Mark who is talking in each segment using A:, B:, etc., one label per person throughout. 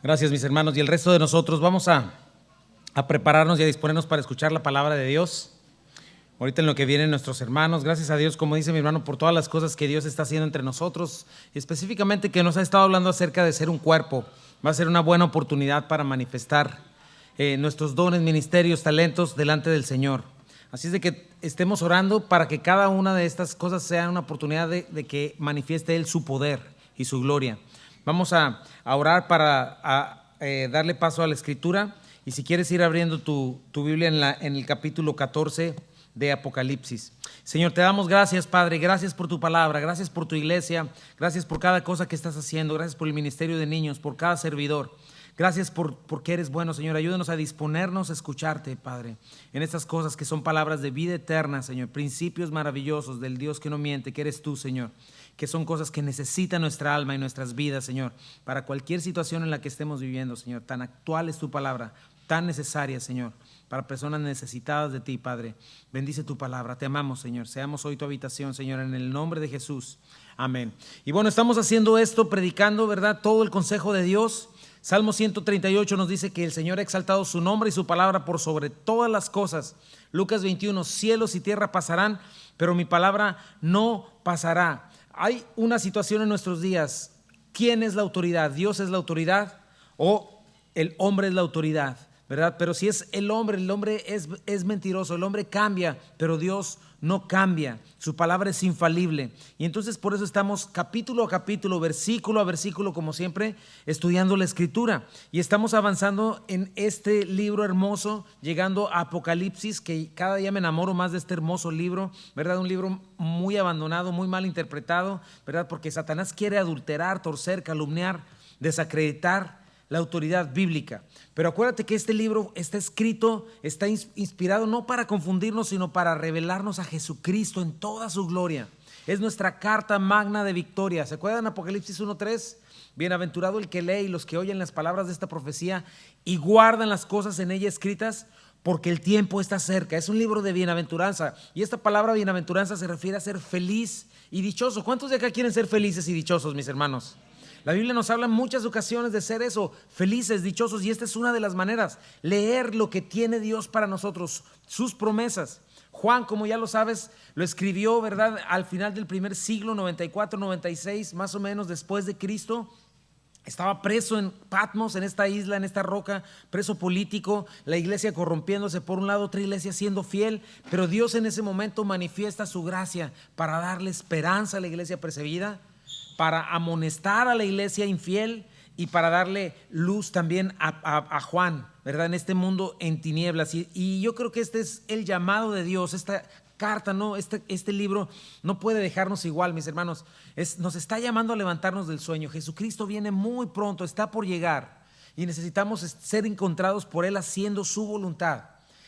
A: Gracias, mis hermanos. Y el resto de nosotros vamos a prepararnos y a disponernos para escuchar la palabra de Dios. Ahorita en lo que vienen nuestros hermanos, gracias a Dios, como dice mi hermano, por todas las cosas que Dios está haciendo entre nosotros, y específicamente que nos ha estado hablando acerca de ser un cuerpo. Va a ser una buena oportunidad para manifestar nuestros dones, ministerios, talentos delante del Señor. Así es de que estemos orando para que cada una de estas cosas sea una oportunidad de que manifieste Él su poder y su gloria. Vamos a orar para darle paso a la Escritura, y si quieres ir abriendo tu Biblia en el capítulo 14 de Apocalipsis. Señor, te damos gracias, Padre, gracias por tu palabra, gracias por tu iglesia, gracias por cada cosa que estás haciendo, gracias por el ministerio de niños, por cada servidor. Gracias porque eres bueno, Señor. Ayúdanos a disponernos a escucharte, Padre, en estas cosas que son palabras de vida eterna, Señor, principios maravillosos del Dios que no miente, que eres tú, Señor, que son cosas que necesita nuestra alma y nuestras vidas, Señor, para cualquier situación en la que estemos viviendo, Señor. Tan actual es tu palabra, tan necesaria, Señor, para personas necesitadas de ti, Padre. Bendice tu palabra, te amamos, Señor. Seamos hoy tu habitación, Señor, en el nombre de Jesús. Amén. Y bueno, estamos haciendo esto, predicando, ¿verdad?, todo el consejo de Dios. Salmo 138 nos dice que el Señor ha exaltado su nombre y su palabra por sobre todas las cosas. Lucas 21, cielos y tierra pasarán, pero mi palabra no pasará. Hay una situación en nuestros días. ¿Quién es la autoridad? ¿Dios es la autoridad o el hombre es la autoridad? ¿Verdad? Pero si es el hombre es mentiroso, el hombre cambia, pero Dios no cambia, su palabra es infalible. Y entonces por eso estamos capítulo a capítulo, versículo a versículo, como siempre, estudiando la Escritura. Y estamos avanzando en este libro hermoso, llegando a Apocalipsis, que cada día me enamoro más de este hermoso libro, ¿verdad? Un libro muy abandonado, muy mal interpretado, ¿verdad? Porque Satanás quiere adulterar, torcer, calumniar, desacreditar la autoridad bíblica. Pero acuérdate que este libro está escrito, está inspirado no para confundirnos, sino para revelarnos a Jesucristo en toda su gloria. Es nuestra carta magna de victoria. ¿Se acuerdan Apocalipsis 1:3? Bienaventurado el que lee y los que oyen las palabras de esta profecía y guardan las cosas en ella escritas, porque el tiempo está cerca. Es un libro de bienaventuranza, y esta palabra bienaventuranza se refiere a ser feliz y dichoso. ¿Cuántos de acá quieren ser felices y dichosos, mis hermanos? La Biblia nos habla en muchas ocasiones de ser eso, felices, dichosos, y esta es una de las maneras, leer lo que tiene Dios para nosotros, sus promesas. Juan, como ya lo sabes, lo escribió, ¿verdad?, al final del primer siglo, 94, 96, más o menos después de Cristo. Estaba preso en Patmos, en esta isla, en esta roca, preso político, la iglesia corrompiéndose por un lado, otra iglesia siendo fiel, pero Dios en ese momento manifiesta su gracia para darle esperanza a la iglesia perseguida, para amonestar a la iglesia infiel y para darle luz también a Juan, ¿verdad?, en este mundo en tinieblas. Y yo creo que este es el llamado de Dios. Esta carta, ¿no? Este libro no puede dejarnos igual, mis hermanos. Nos está llamando a levantarnos del sueño. Jesucristo viene muy pronto, está por llegar, y necesitamos ser encontrados por Él haciendo su voluntad,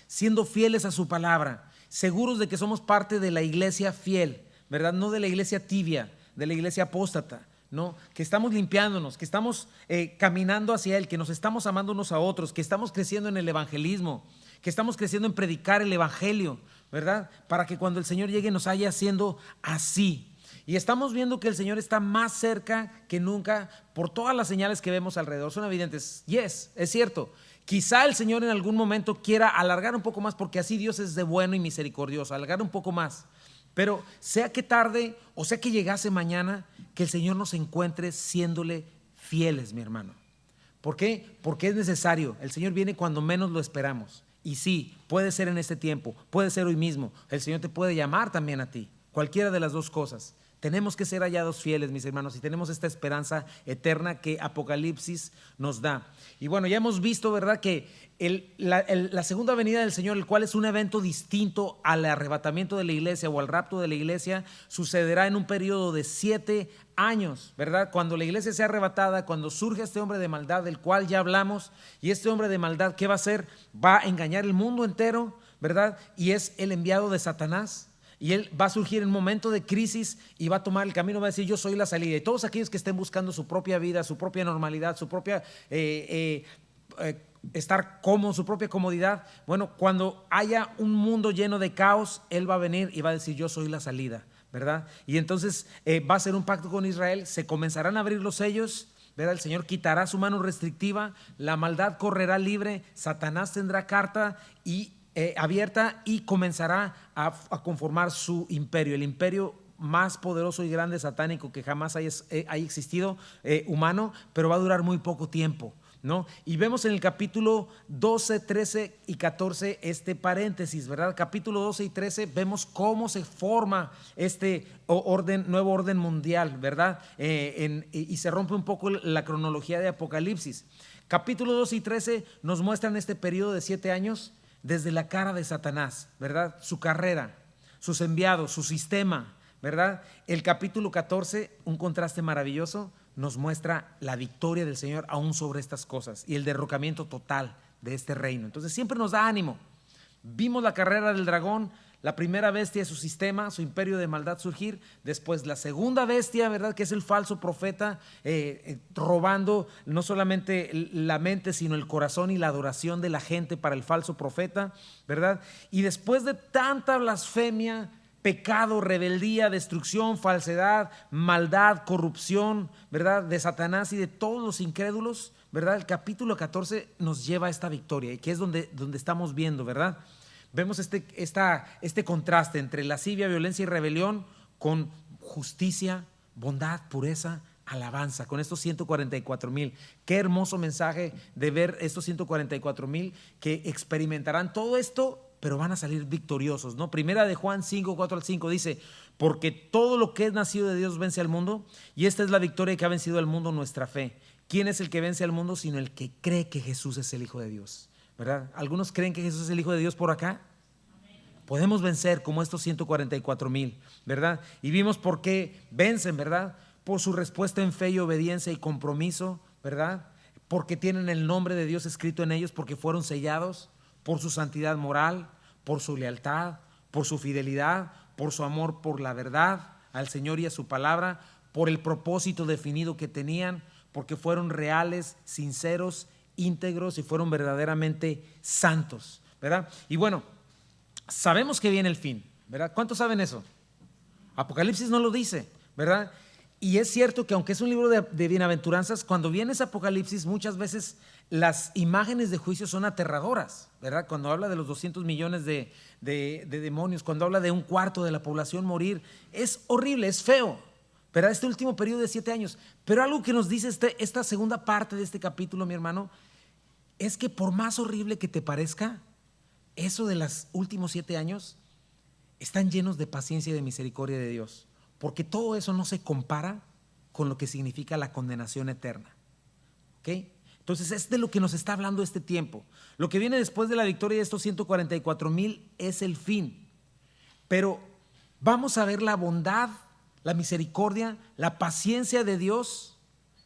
A: siendo fieles a su palabra, seguros de que somos parte de la iglesia fiel, ¿verdad?, no de la iglesia tibia, de la iglesia apóstata, ¿no? Que estamos limpiándonos, que estamos caminando hacia Él, que nos estamos amando unos a otros, que estamos creciendo en el evangelismo, que estamos creciendo en predicar el evangelio, ¿verdad? Para que cuando el Señor llegue nos haya haciendo así. Y estamos viendo que el Señor está más cerca que nunca por todas las señales que vemos alrededor. Son evidentes. Yes, es cierto. Quizá el Señor en algún momento quiera alargar un poco más, porque así Dios es de bueno y misericordioso, alargar un poco más. Pero sea que tarde o sea que llegase mañana, que el Señor nos encuentre siéndole fieles, mi hermano. ¿Por qué? Porque es necesario. El Señor viene cuando menos lo esperamos. Y sí, puede ser en este tiempo, puede ser hoy mismo. El Señor te puede llamar también a ti. Cualquiera de las dos cosas. Tenemos que ser hallados fieles, mis hermanos, y tenemos esta esperanza eterna que Apocalipsis nos da. Y bueno, ya hemos visto, ¿verdad?, que la segunda venida del Señor, el cual es un evento distinto al arrebatamiento de la iglesia o al rapto de la iglesia, sucederá en un periodo de 7 años, ¿verdad? Cuando la iglesia sea arrebatada, cuando surge este hombre de maldad del cual ya hablamos. Y este hombre de maldad, ¿qué va a hacer? Va a engañar el mundo entero, ¿verdad? Y es el enviado de Satanás. Y él va a surgir en un momento de crisis y va a tomar el camino, va a decir: yo soy la salida. Y todos aquellos que estén buscando su propia vida, su propia normalidad, su propia estar cómodo, su propia comodidad, bueno, cuando haya un mundo lleno de caos, él va a venir y va a decir: yo soy la salida, ¿verdad? Y entonces va a ser un pacto con Israel, se comenzarán a abrir los sellos, ¿verdad? El Señor quitará su mano restrictiva, la maldad correrá libre, Satanás tendrá carta abierta y comenzará a conformar su imperio, el imperio más poderoso y grande satánico que jamás haya existido, humano, pero va a durar muy poco tiempo, ¿no? Y vemos en el capítulo 12, 13 y 14 este paréntesis, ¿verdad? Capítulo 12 y 13 vemos cómo se forma este nuevo orden mundial, ¿verdad? Y se rompe un poco la cronología de Apocalipsis. Capítulo 12 y 13 nos muestran este periodo de 7 años desde la cara de Satanás, ¿verdad? Su carrera, sus enviados, su sistema, ¿verdad? El capítulo 14, un contraste maravilloso, nos muestra la victoria del Señor aún sobre estas cosas y el derrocamiento total de este reino. Entonces siempre nos da ánimo. Vimos la carrera del dragón, la primera bestia de su sistema, su imperio de maldad surgir, después la segunda bestia, ¿verdad? Que es el falso profeta, robando no solamente la mente, sino el corazón y la adoración de la gente para el falso profeta, ¿verdad? Y después de tanta blasfemia, pecado, rebeldía, destrucción, falsedad, maldad, corrupción, ¿verdad? De Satanás y de todos los incrédulos, ¿verdad? El capítulo 14 nos lleva a esta victoria, y que es donde estamos viendo, ¿verdad? Vemos este contraste entre lascivia, violencia y rebelión con justicia, bondad, pureza, alabanza, con estos 144,000. Qué hermoso mensaje de ver estos 144,000 que experimentarán todo esto, pero van a salir victoriosos, ¿no? Primera de Juan 5, 4 al 5 dice: porque todo lo que es nacido de Dios vence al mundo, y esta es la victoria que ha vencido al mundo, nuestra fe. ¿Quién es el que vence al mundo sino el que cree que Jesús es el Hijo de Dios? ¿Verdad? ¿Algunos creen que Jesús es el Hijo de Dios por acá? Podemos vencer como estos 144,000, ¿verdad? Y vimos por qué vencen, ¿verdad? Por su respuesta en fe y obediencia y compromiso, ¿verdad? Porque tienen el nombre de Dios escrito en ellos, porque fueron sellados, por su santidad moral, por su lealtad, por su fidelidad, por su amor por la verdad al Señor y a su palabra, por el propósito definido que tenían, porque fueron reales, sinceros, íntegros y fueron verdaderamente santos, ¿verdad? Y bueno, sabemos que viene el fin, ¿verdad? ¿Cuántos saben eso? Apocalipsis no lo dice, ¿verdad? Y es cierto que aunque es un libro de bienaventuranzas, cuando viene ese Apocalipsis muchas veces las imágenes de juicio son aterradoras, ¿verdad? Cuando habla de los 200 millones de demonios, cuando habla de un cuarto de la población morir, es horrible, es feo, ¿verdad? Este último periodo de 7 años. Pero algo que nos dice esta segunda parte de este capítulo, mi hermano, es que por más horrible que te parezca, eso de los últimos 7 años están llenos de paciencia y de misericordia de Dios, porque todo eso no se compara con lo que significa la condenación eterna, ¿ok? Entonces es de lo que nos está hablando este tiempo. Lo que viene después de la victoria de estos 144,000 es el fin, pero vamos a ver la bondad, la misericordia, la paciencia de Dios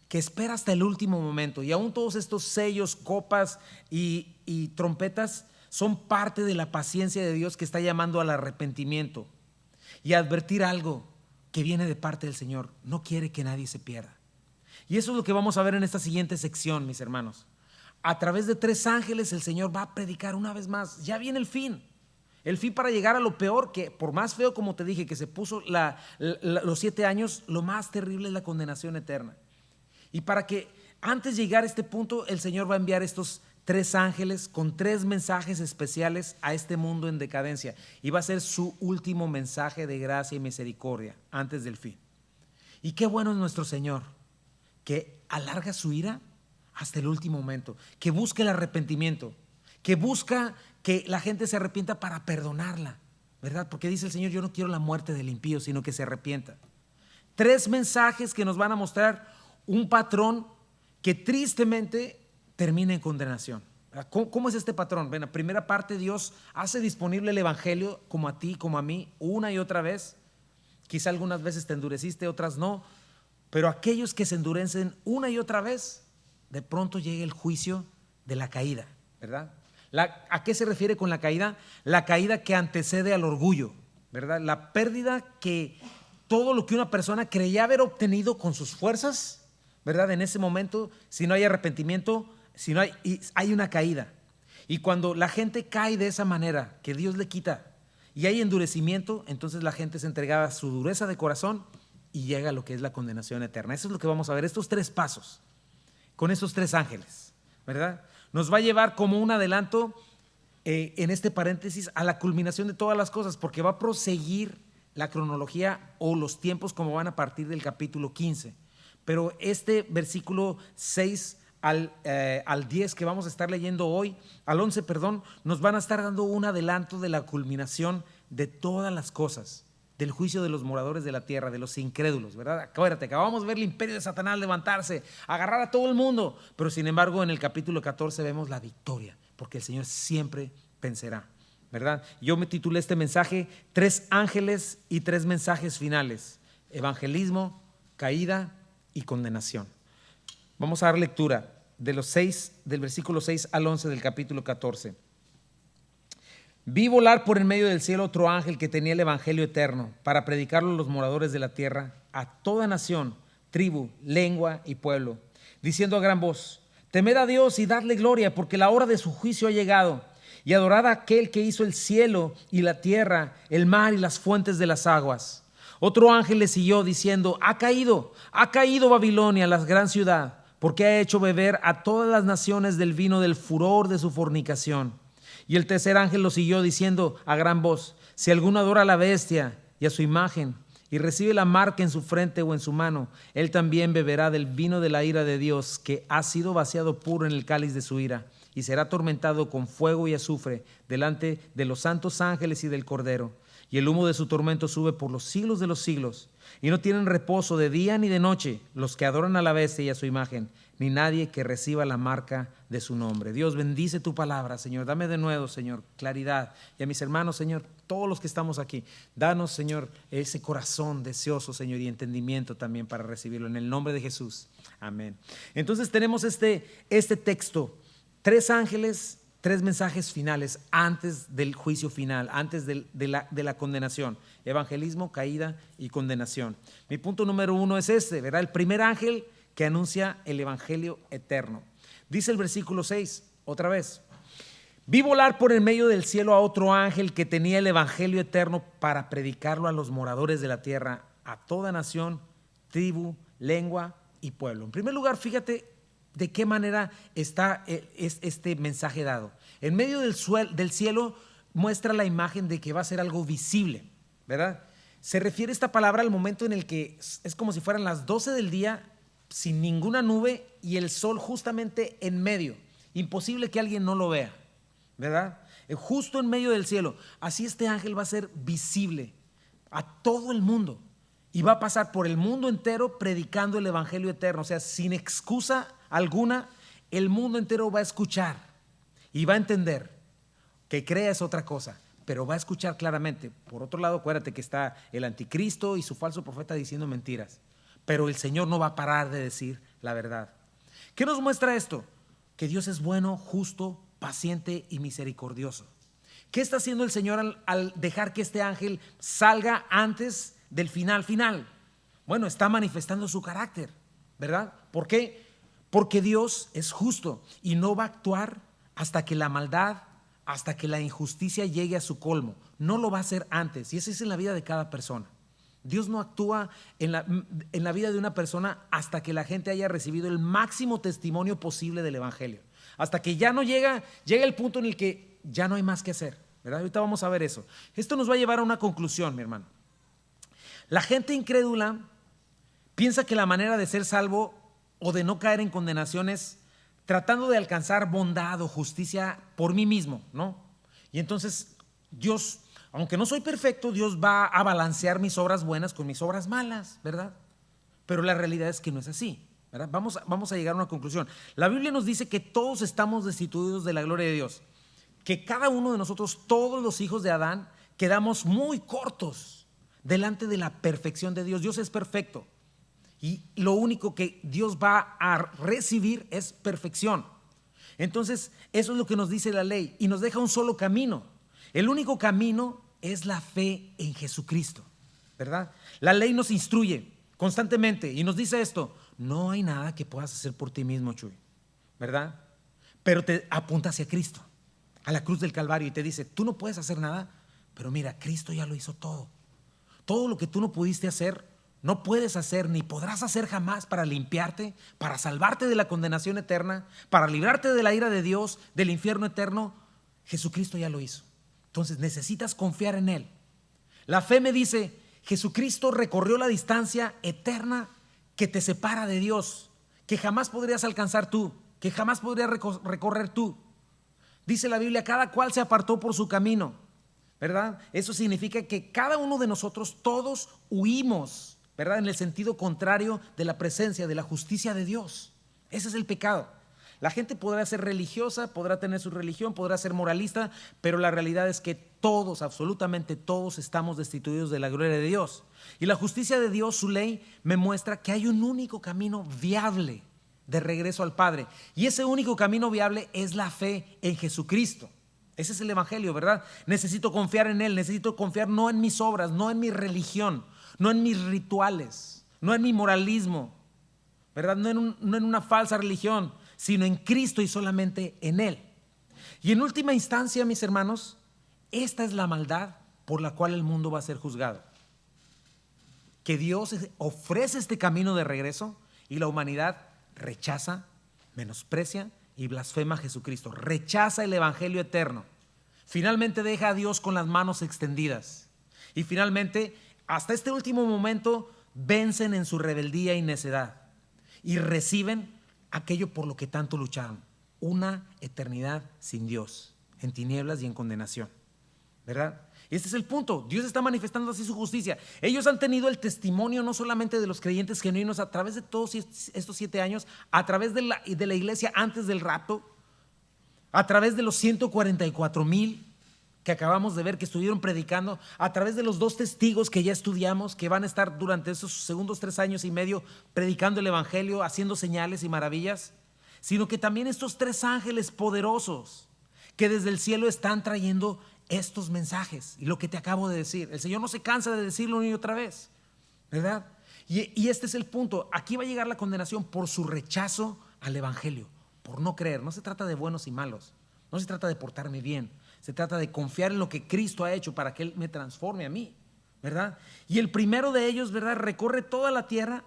A: que espera hasta el último momento, y aún todos estos sellos, copas y trompetas son parte de la paciencia de Dios que está llamando al arrepentimiento y a advertir algo que viene de parte del Señor. No quiere que nadie se pierda. Y eso es lo que vamos a ver en esta siguiente sección, mis hermanos. A través de 3 ángeles el Señor va a predicar una vez más. Ya viene el fin. El fin para llegar a lo peor, que por más feo, como te dije, que se puso los 7 años, lo más terrible es la condenación eterna. Y para que antes de llegar a este punto, el Señor va a enviar estos 3 ángeles con 3 mensajes especiales a este mundo en decadencia, y va a ser su último mensaje de gracia y misericordia antes del fin. Y qué bueno es nuestro Señor, que alarga su ira hasta el último momento, que busca el arrepentimiento, que busca que la gente se arrepienta para perdonarla, ¿verdad? Porque dice el Señor: yo no quiero la muerte del impío, sino que se arrepienta. 3 mensajes que nos van a mostrar un patrón que tristemente termina en condenación. ¿Cómo es este patrón? Ven, la primera parte, Dios hace disponible el evangelio como a ti, como a mí, una y otra vez. Quizá algunas veces te endureciste, otras no, pero aquellos que se endurecen una y otra vez, de pronto llega el juicio de la caída, ¿verdad? ¿A qué se refiere con la caída? La caída que antecede al orgullo, ¿verdad? La pérdida que todo lo que una persona creía haber obtenido con sus fuerzas, ¿verdad? En ese momento, si no hay arrepentimiento, si no hay una caída. Y cuando la gente cae de esa manera, que Dios le quita, y hay endurecimiento, entonces la gente se entregaba a su dureza de corazón y llega a lo que es la condenación eterna. Eso es lo que vamos a ver, estos 3 pasos. con esos tres ángeles, ¿verdad? Nos va a llevar como un adelanto en este paréntesis a la culminación de todas las cosas, porque va a proseguir la cronología o los tiempos como van a partir del capítulo 15. Pero este versículo 6 al 10 que vamos a estar leyendo hoy, al 11, perdón, nos van a estar dando un adelanto de la culminación de todas las cosas, del juicio de los moradores de la tierra, de los incrédulos, ¿verdad? Acuérdate, acabamos de ver el imperio de Satanás levantarse, agarrar a todo el mundo, pero sin embargo en el capítulo 14 vemos la victoria, porque el Señor siempre vencerá, ¿verdad? Yo me titulé este mensaje, 3 ángeles y 3 mensajes finales: evangelismo, caída y condenación. Vamos a dar lectura del versículo 6 al 11 del capítulo 14. Vi volar por en medio del cielo otro ángel que tenía el evangelio eterno para predicarlo a los moradores de la tierra, a toda nación, tribu, lengua y pueblo, diciendo a gran voz: temed a Dios y dadle gloria, porque la hora de su juicio ha llegado, y adorad a aquel que hizo el cielo y la tierra, el mar y las fuentes de las aguas. Otro ángel le siguió diciendo: ha caído Babilonia, la gran ciudad, porque ha hecho beber a todas las naciones del vino del furor de su fornicación. Y el tercer ángel lo siguió diciendo a gran voz: si alguno adora a la bestia y a su imagen, y recibe la marca en su frente o en su mano, él también beberá del vino de la ira de Dios, que ha sido vaciado puro en el cáliz de su ira, y será atormentado con fuego y azufre delante de los santos ángeles y del Cordero. Y el humo de su tormento sube por los siglos de los siglos. Y no tienen reposo de día ni de noche los que adoran a la bestia y a su imagen, ni nadie que reciba la marca de su nombre. Dios, bendice tu palabra, Señor. Dame de nuevo, Señor, claridad. Y a mis hermanos, Señor, todos los que estamos aquí, danos, Señor, ese corazón deseoso, Señor, y entendimiento también para recibirlo. En el nombre de Jesús. Amén. Entonces tenemos este texto: 3 ángeles, 3 mensajes finales antes del juicio final, antes de la condenación: evangelismo, caída y condenación. Mi punto número 1 es este, ¿verdad? El primer ángel que anuncia el evangelio eterno. Dice el versículo 6, otra vez: vi volar por el medio del cielo a otro ángel que tenía el evangelio eterno para predicarlo a los moradores de la tierra, a toda nación, tribu, lengua y pueblo. En primer lugar, fíjate de qué manera está este mensaje dado. En medio del cielo muestra la imagen de que va a ser algo visible, ¿verdad? Se refiere esta palabra al momento en el que es como si fueran las 12 del día, sin ninguna nube y el sol justamente en medio. Imposible que alguien no lo vea, ¿verdad? Justo en medio del cielo. Así este ángel va a ser visible a todo el mundo y va a pasar por el mundo entero predicando el evangelio eterno. O sea, sin excusa alguna, el mundo entero va a escuchar y va a entender. Que crea es otra cosa, pero va a escuchar claramente. Por otro lado, acuérdate que está el anticristo y su falso profeta diciendo mentiras, pero el Señor no va a parar de decir la verdad. ¿Qué nos muestra esto? Que Dios es bueno, justo, paciente y misericordioso. ¿Qué está haciendo el Señor al dejar que este ángel salga antes del final? Bueno, está manifestando su carácter, ¿verdad? ¿Por qué? Porque Dios es justo y no va a actuar hasta que la maldad, hasta que la injusticia llegue a su colmo. No lo va a hacer antes, y eso es en la vida de cada persona. Dios no actúa en la vida de una persona hasta que la gente haya recibido el máximo testimonio posible del evangelio. Hasta que ya no llega el punto en el que ya no hay más que hacer, ¿verdad? Ahorita vamos a ver eso. Esto nos va a llevar a una conclusión, mi hermano. La gente incrédula piensa que la manera de ser salvo o de no caer en condenaciones tratando de alcanzar bondad o justicia por mí mismo, ¿no? Y entonces Dios, aunque no soy perfecto, Dios va a balancear mis obras buenas con mis obras malas, ¿verdad? Pero la realidad es que no es así, ¿verdad? Vamos a llegar a una conclusión. La Biblia nos dice que todos estamos destituidos de la gloria de Dios, que cada uno de nosotros, todos los hijos de Adán, quedamos muy cortos delante de la perfección de Dios. Dios es perfecto. Y lo único que Dios va a recibir es perfección. Entonces, eso es lo que nos dice la ley y nos deja un solo camino. El único camino es la fe en Jesucristo, ¿verdad? La ley nos instruye constantemente y nos dice esto: no hay nada que puedas hacer por ti mismo, Chuy, ¿verdad? Pero te apunta hacia Cristo, a la cruz del Calvario, y te dice: tú no puedes hacer nada, pero mira, Cristo ya lo hizo todo. Todo lo que tú no pudiste hacer, no puedes hacer ni podrás hacer jamás para limpiarte, para salvarte de la condenación eterna, para librarte de la ira de Dios, del infierno eterno, Jesucristo ya lo hizo. Entonces necesitas confiar en Él. La fe me dice, Jesucristo recorrió la distancia eterna que te separa de Dios, que jamás podrías alcanzar tú, que jamás podrías recorrer tú. Dice la Biblia, cada cual se apartó por su camino, ¿verdad? Eso significa que cada uno de nosotros, todos huimos, ¿verdad? En el sentido contrario de la presencia, de la justicia de Dios. Ese es el pecado. La gente podrá ser religiosa, podrá tener su religión, podrá ser moralista, pero la realidad es que todos, absolutamente todos, estamos destituidos de la gloria de Dios. Y la justicia de Dios, su ley, me muestra que hay un único camino viable de regreso al Padre. Y ese único camino viable es la fe en Jesucristo. Ese es el evangelio, ¿verdad? Necesito confiar en Él, necesito confiar no en mis obras, no en mi religión, no en mis rituales, no en mi moralismo, ¿verdad? No en una falsa religión, sino en Cristo y solamente en Él. Y en última instancia, mis hermanos, esta es la maldad por la cual el mundo va a ser juzgado. Que Dios ofrece este camino de regreso y la humanidad rechaza, menosprecia y blasfema a Jesucristo. Rechaza el evangelio eterno. Finalmente deja a Dios con las manos extendidas. Y finalmente, hasta este último momento, vencen en su rebeldía y necedad. Y reciben aquello por lo que tanto lucharon, una eternidad sin Dios, en tinieblas y en condenación, ¿verdad? Y este es el punto, Dios está manifestando así su justicia. Ellos han tenido el testimonio no solamente de los creyentes genuinos a través de todos estos 7 años, a través de la iglesia antes del rapto, a través de los 144,000 que acabamos de ver que estuvieron predicando, a través de los 2 testigos que ya estudiamos, que van a estar durante esos segundos 3 años y medio predicando el evangelio, haciendo señales y maravillas, sino que también estos 3 ángeles poderosos que desde el cielo están trayendo estos mensajes y lo que te acabo de decir. El Señor no se cansa de decirlo una y otra vez, ¿verdad? Y este es el punto. Aquí va a llegar la condenación por su rechazo al evangelio, por no creer. No se trata de buenos y malos, no se trata de portarme bien. Se trata de confiar en lo que Cristo ha hecho para que Él me transforme a mí, ¿verdad? Y el primero de ellos, ¿verdad? Recorre toda la tierra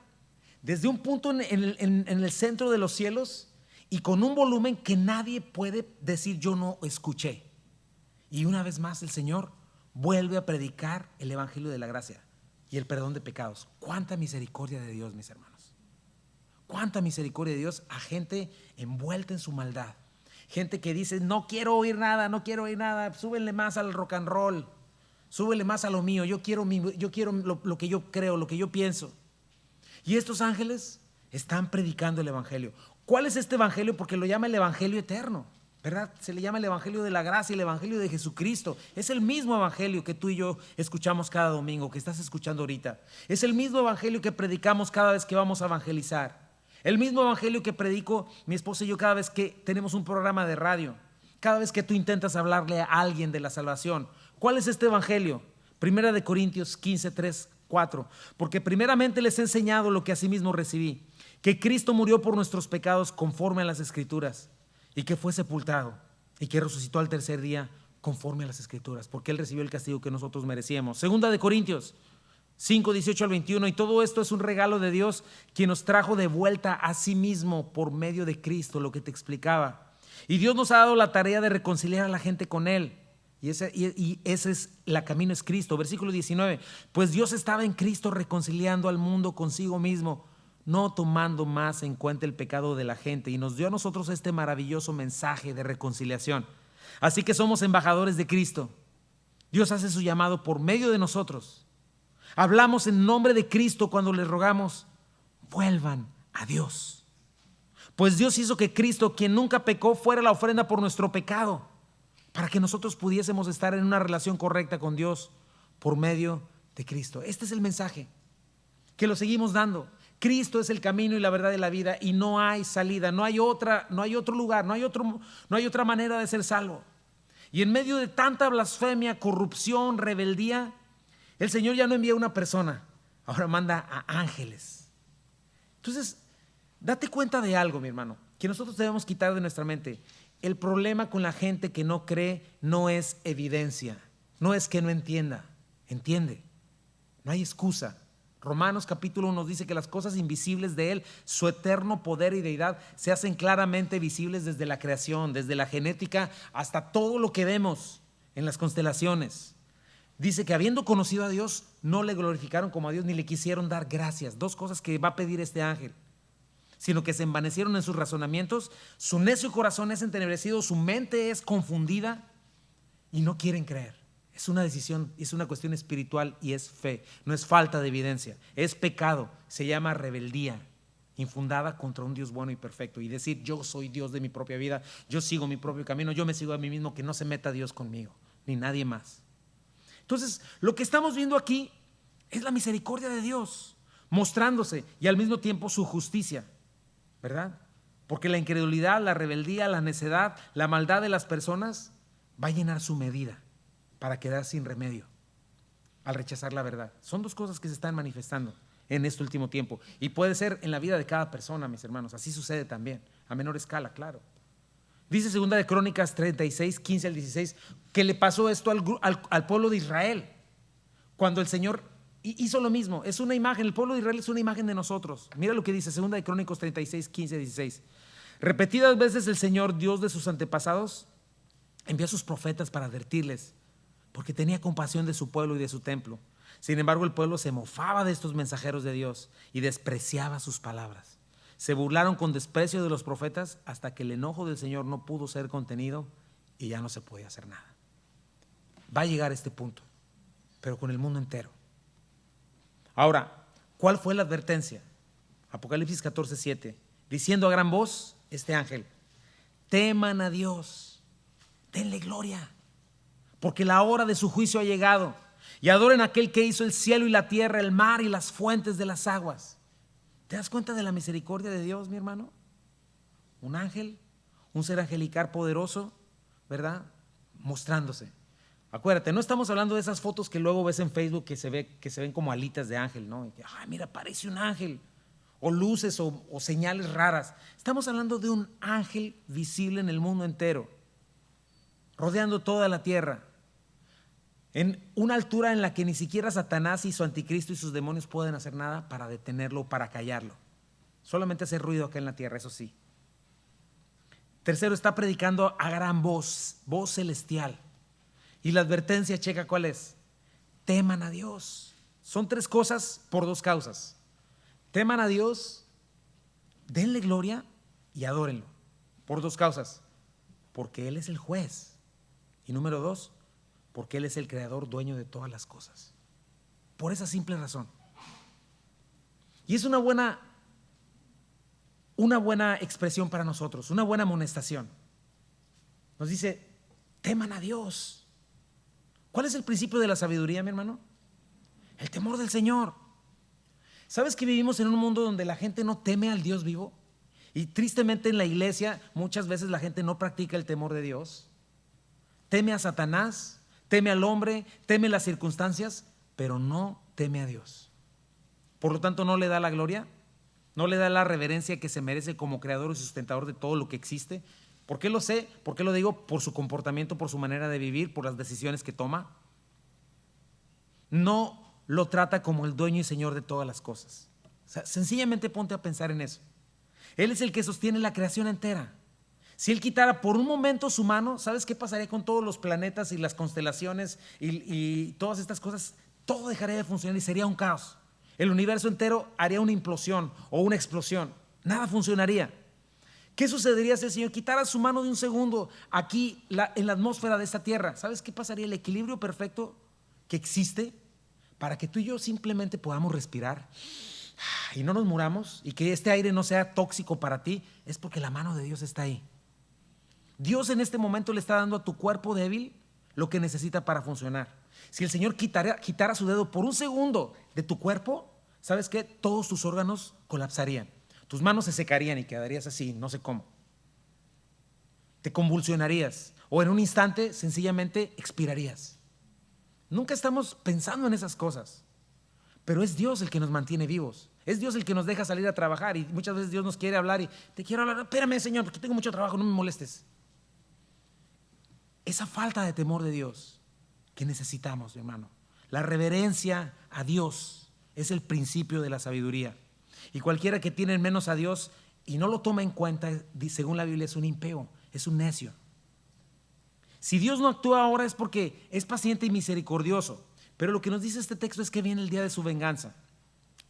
A: desde un punto en el centro de los cielos y con un volumen que nadie puede decir yo no escuché. Y una vez más el Señor vuelve a predicar el evangelio de la gracia y el perdón de pecados. Cuánta misericordia de Dios, mis hermanos. Cuánta misericordia de Dios a gente envuelta en su maldad. Gente que dice, no quiero oír nada, súbenle más al rock and roll, súbenle más a lo mío, yo quiero lo que yo creo, lo que yo pienso. Y estos ángeles están predicando el evangelio. ¿Cuál es este evangelio? Porque lo llama el evangelio eterno, ¿verdad? Se le llama el evangelio de la gracia, el evangelio de Jesucristo. Es el mismo evangelio que tú y yo escuchamos cada domingo, que estás escuchando ahorita. Es el mismo evangelio que predicamos cada vez que vamos a evangelizar. El mismo evangelio que predico mi esposa y yo cada vez que tenemos un programa de radio, cada vez que tú intentas hablarle a alguien de la salvación. ¿Cuál es este evangelio? 1 Corintios 15, 3, 4. Porque primeramente les he enseñado lo que asimismo recibí, que Cristo murió por nuestros pecados conforme a las Escrituras, y que fue sepultado, y que resucitó al tercer día conforme a las Escrituras, porque Él recibió el castigo que nosotros merecíamos. 2 Corintios 5, 18 al 21, y todo esto es un regalo de Dios, quien nos trajo de vuelta a sí mismo por medio de Cristo, lo que te explicaba. Y Dios nos ha dado la tarea de reconciliar a la gente con Él. Y ese es el camino, es Cristo. Versículo 19, pues Dios estaba en Cristo reconciliando al mundo consigo mismo, no tomando más en cuenta el pecado de la gente, y nos dio a nosotros este maravilloso mensaje de reconciliación. Así que somos embajadores de Cristo. Dios hace su llamado por medio de nosotros. Hablamos en nombre de Cristo cuando les rogamos, vuelvan a Dios. Pues Dios hizo que Cristo, quien nunca pecó, fuera la ofrenda por nuestro pecado, para que nosotros pudiésemos estar en una relación correcta con Dios por medio de Cristo. Este es el mensaje que lo seguimos dando. Cristo es el camino y la verdad de la vida, y no hay salida, no hay otro lugar, no hay otra manera de ser salvo. Y en medio de tanta blasfemia, corrupción, rebeldía, el Señor ya no envía a una persona, ahora manda a ángeles. Entonces, date cuenta de algo, mi hermano, que nosotros debemos quitar de nuestra mente. El problema con la gente que no cree no es evidencia, no es que no entienda, entiende. No hay excusa, Romanos capítulo 1 nos dice que las cosas invisibles de Él, su eterno poder y deidad, se hacen claramente visibles desde la creación, desde la genética, hasta todo lo que vemos en las constelaciones. Dice que habiendo conocido a Dios, no le glorificaron como a Dios, ni le quisieron dar gracias. Dos cosas que va a pedir este ángel. Sino que se envanecieron en sus razonamientos, su necio corazón es entenebrecido, su mente es confundida y no quieren creer. Es una decisión, es una cuestión espiritual y es fe, no es falta de evidencia, es pecado, se llama rebeldía, infundada contra un Dios bueno y perfecto. Y decir, yo soy Dios de mi propia vida, yo sigo mi propio camino, yo me sigo a mí mismo, que no se meta Dios conmigo, ni nadie más. Entonces, lo que estamos viendo aquí es la misericordia de Dios, mostrándose y al mismo tiempo su justicia, ¿verdad? Porque la incredulidad, la rebeldía, la necedad, la maldad de las personas va a llenar su medida para quedar sin remedio al rechazar la verdad. Son dos cosas que se están manifestando en este último tiempo y puede ser en la vida de cada persona, mis hermanos. Así sucede también, a menor escala, claro. Dice segunda de Crónicas 36, 15 al 16, que le pasó esto al pueblo de Israel cuando el Señor hizo lo mismo. Es una imagen, el pueblo de Israel es una imagen de nosotros. Mira lo que dice segunda de Crónicas 36, 15, 16. Repetidas veces el Señor, Dios de sus antepasados, envió a sus profetas para advertirles, porque tenía compasión de su pueblo y de su templo. Sin embargo, el pueblo se mofaba de estos mensajeros de Dios y despreciaba sus palabras. Se burlaron con desprecio de los profetas hasta que el enojo del Señor no pudo ser contenido y ya no se podía hacer nada. Va a llegar a este punto, pero con el mundo entero. Ahora, ¿cuál fue la advertencia? Apocalipsis 14, 7, diciendo a gran voz este ángel: teman a Dios, denle gloria, porque la hora de su juicio ha llegado, y adoren a aquel que hizo el cielo y la tierra, el mar y las fuentes de las aguas. ¿Te das cuenta de la misericordia de Dios, mi hermano? Un ángel, un ser angelical poderoso, ¿verdad? Mostrándose. Acuérdate, no estamos hablando de esas fotos que luego ves en Facebook que se ven como alitas de ángel, ¿no? Ay, mira, parece un ángel. O luces o señales raras. Estamos hablando de un ángel visible en el mundo entero, rodeando toda la tierra, en una altura en la que ni siquiera Satanás y su anticristo y sus demonios pueden hacer nada para detenerlo o para callarlo. Solamente hacer ruido acá en la tierra, eso sí. Tercero, está predicando a gran voz, voz celestial. Y la advertencia, checa cuál es: teman a Dios. Son tres cosas por dos causas. Teman a Dios, denle gloria y adórenlo. Por dos causas: porque Él es el juez. Y número dos, porque Él es el creador, dueño de todas las cosas. Por esa simple razón. Y es una buena expresión para nosotros, una buena amonestación. Nos dice, teman a Dios. ¿Cuál es el principio de la sabiduría, mi hermano? El temor del Señor. ¿Sabes que vivimos en un mundo donde la gente no teme al Dios vivo? Y tristemente en la iglesia muchas veces la gente no practica el temor de Dios. Teme a Satanás, teme al hombre, teme las circunstancias, pero no teme a Dios. Por lo tanto, no le da la gloria, no le da la reverencia que se merece como creador y sustentador de todo lo que existe. ¿Por qué lo sé? ¿Por qué lo digo? Por su comportamiento, por su manera de vivir, por las decisiones que toma. No lo trata como el dueño y señor de todas las cosas. O sea, sencillamente ponte a pensar en eso. Él es el que sostiene la creación entera. Si Él quitara por un momento su mano, ¿sabes qué pasaría con todos los planetas y las constelaciones y todas estas cosas? Todo dejaría de funcionar y sería un caos. El universo entero haría una implosión o una explosión. Nada funcionaría. ¿Qué sucedería si el Señor quitara su mano de un segundo aquí en la atmósfera de esta tierra? ¿Sabes qué pasaría? El equilibrio perfecto que existe para que tú y yo simplemente podamos respirar y no nos muramos y que este aire no sea tóxico para ti, es porque la mano de Dios está ahí. Dios en este momento le está dando a tu cuerpo débil lo que necesita para funcionar. Si el Señor quitara su dedo por un segundo de tu cuerpo, ¿sabes qué? Todos tus órganos colapsarían. Tus manos se secarían y quedarías así, no sé cómo. Te convulsionarías o en un instante sencillamente expirarías. Nunca estamos pensando en esas cosas, pero es Dios el que nos mantiene vivos. Es Dios el que nos deja salir a trabajar y muchas veces Dios nos quiere hablar y te quiero hablar, espérame Señor, porque tengo mucho trabajo, no me molestes. Esa falta de temor de Dios que necesitamos, mi hermano, la reverencia a Dios, Es el principio de la sabiduría. Y cualquiera que tiene menos a Dios y no lo toma en cuenta, según la Biblia, es un impío, es un necio. Si Dios no actúa ahora es porque es paciente y misericordioso. Pero lo que nos dice este texto es que viene el día de su venganza.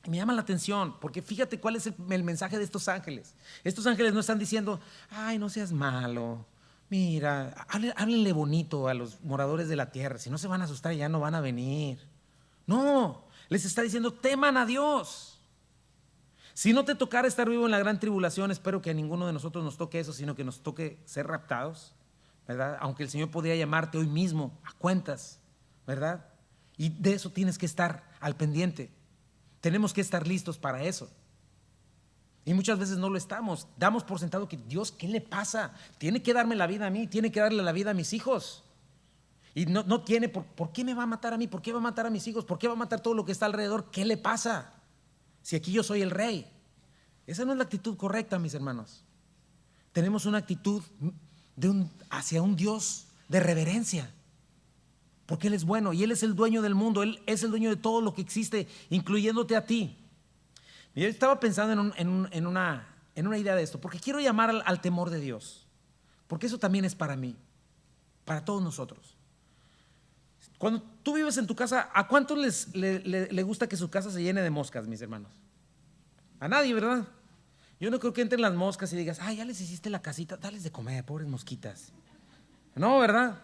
A: Y me llama la atención, porque fíjate cuál es el mensaje de estos ángeles. Estos ángeles no están diciendo, ay, no seas malo, mira, háblenle bonito a los moradores de la tierra, si no se van a asustar ya no van a venir. No, les está diciendo, teman a Dios. Si no te tocara estar vivo en la gran tribulación, espero que a ninguno de nosotros nos toque eso, sino que nos toque ser raptados, ¿verdad? Aunque el Señor podría llamarte hoy mismo a cuentas, ¿verdad? Y de eso tienes que estar al pendiente. Tenemos que estar listos para eso. Y muchas veces no lo estamos. Damos por sentado que Dios, ¿qué le pasa? Tiene que darme la vida a mí, tiene que darle la vida a mis hijos. Y no tiene, ¿por qué me va a matar a mí? ¿Por qué va a matar a mis hijos? ¿Por qué va a matar todo lo que está alrededor? ¿Qué le pasa? Si aquí yo soy el rey. Esa no es la actitud correcta, mis hermanos. Tenemos una actitud hacia un Dios de reverencia. Porque Él es bueno y Él es el dueño del mundo, Él es el dueño de todo lo que existe, incluyéndote a ti. Yo estaba pensando en una idea de esto, porque quiero llamar al temor de Dios, porque eso también es para mí, para todos nosotros. Cuando tú vives en tu casa, ¿a cuántos le gusta que su casa se llene de moscas, mis hermanos? A nadie, ¿verdad? Yo no creo que entren las moscas y digas, ay, ya les hiciste la casita, dales de comer, pobres mosquitas. No, ¿verdad?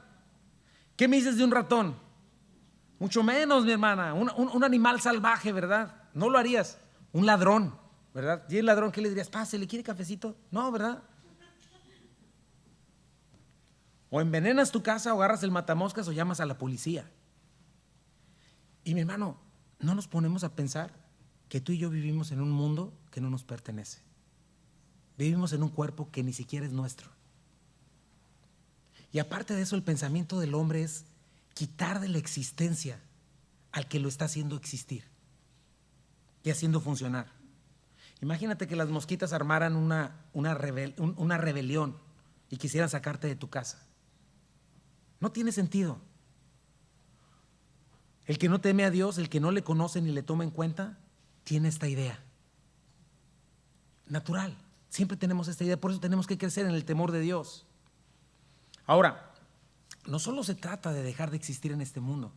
A: ¿Qué me dices de un ratón? Mucho menos, mi hermana, un animal salvaje, ¿verdad? No lo harías. Un ladrón, ¿verdad? Y el ladrón, ¿qué le dirías? Pase, ¿le quiere cafecito? No, ¿verdad? O envenenas tu casa, o agarras el matamoscas, o llamas a la policía. Y mi hermano, no nos ponemos a pensar que tú y yo vivimos en un mundo que no nos pertenece. Vivimos en un cuerpo que ni siquiera es nuestro. Y aparte de eso, el pensamiento del hombre es quitar de la existencia al que lo está haciendo existir y haciendo funcionar. Imagínate que las mosquitas armaran una rebelión y quisieran sacarte de tu casa. No tiene sentido. El que no teme a Dios, el que no le conoce ni le toma en cuenta, tiene esta idea. Natural. Siempre tenemos esta idea, por eso tenemos que crecer en el temor de Dios. Ahora, no solo se trata de dejar de existir en este mundo,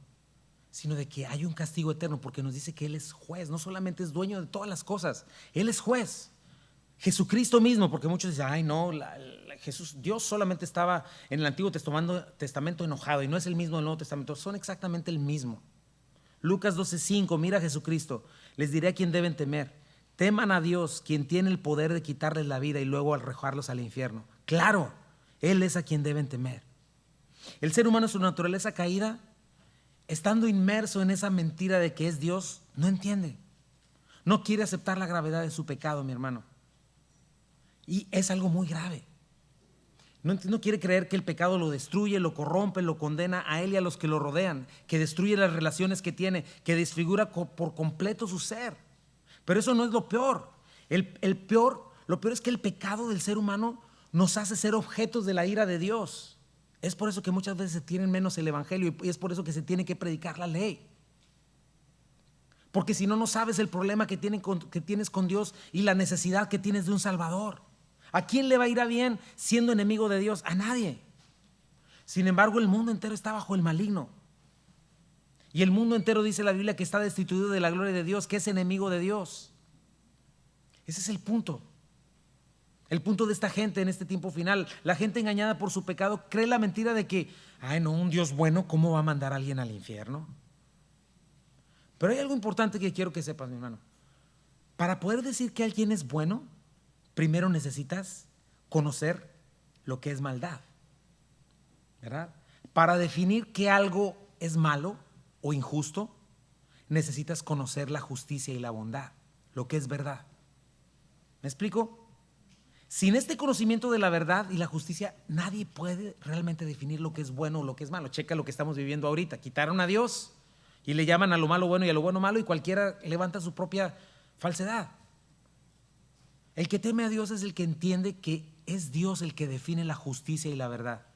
A: sino de que hay un castigo eterno, porque nos dice que Él es juez, no solamente es dueño de todas las cosas, Él es juez. Jesucristo mismo, porque muchos dicen, ay no, Dios solamente estaba en el Antiguo Testamento enojado y no es el mismo del Nuevo Testamento, son exactamente el mismo. Lucas 12:5, mira a Jesucristo, les diré a quién deben temer. Teman a Dios, quien tiene el poder de quitarles la vida y luego arrojarlos al infierno. Claro, Él es a quien deben temer. El ser humano en su naturaleza caída, estando inmerso en esa mentira de que es Dios, no entiende. No quiere aceptar la gravedad de su pecado, mi hermano. Y es algo muy grave. No quiere creer que el pecado lo destruye, lo corrompe, lo condena a él y a los que lo rodean, que destruye las relaciones que tiene, que desfigura por completo su ser. Pero eso no es lo peor. Lo peor es que el pecado del ser humano nos hace ser objetos de la ira de Dios. Es por eso que muchas veces se tiene menos el evangelio y es por eso que se tiene que predicar la ley. Porque si no, no sabes el problema que tienes con Dios y la necesidad que tienes de un Salvador. ¿A quién le va a ir a bien siendo enemigo de Dios? A nadie. Sin embargo, el mundo entero está bajo el maligno. Y el mundo entero, dice la Biblia, que está destituido de la gloria de Dios, que es enemigo de Dios. Ese es el punto. El punto de esta gente en este tiempo final. La gente engañada por su pecado cree la mentira de que, ay no, un Dios bueno, ¿cómo va a mandar a alguien al infierno? Pero hay algo importante que quiero que sepas, mi hermano. Para poder decir que alguien es bueno, primero necesitas conocer lo que es maldad, ¿verdad? Para definir que algo es malo o injusto, necesitas conocer la justicia y la bondad, lo que es verdad. ¿Me explico? Sin este conocimiento de la verdad y la justicia, nadie puede realmente definir lo que es bueno o lo que es malo. Checa lo que estamos viviendo ahorita. Quitaron a Dios y le llaman a lo malo bueno y a lo bueno malo, y cualquiera levanta su propia falsedad. El que teme a Dios es el que entiende que es Dios el que define la justicia y la verdad.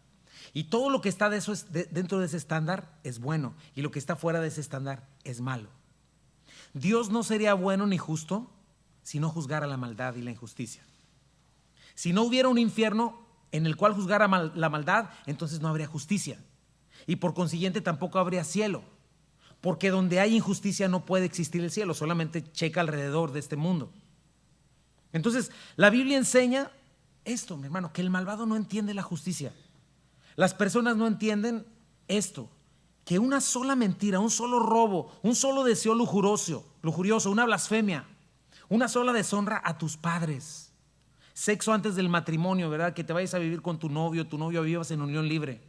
A: Y todo lo que está dentro de ese estándar es bueno, y lo que está fuera de ese estándar es malo. Dios no sería bueno ni justo si no juzgara la maldad y la injusticia. Si no hubiera un infierno en el cual juzgara la maldad, entonces no habría justicia. Y por consiguiente tampoco habría cielo. Porque donde hay injusticia no puede existir el cielo, solamente checa alrededor de este mundo. Entonces, la Biblia enseña esto, mi hermano, que el malvado no entiende la justicia. Las personas no entienden esto, que una sola mentira, un solo robo, un solo deseo lujurioso, una blasfemia, una sola deshonra a tus padres, sexo antes del matrimonio, ¿verdad? Que te vayas a vivir con tu novio vivas en unión libre,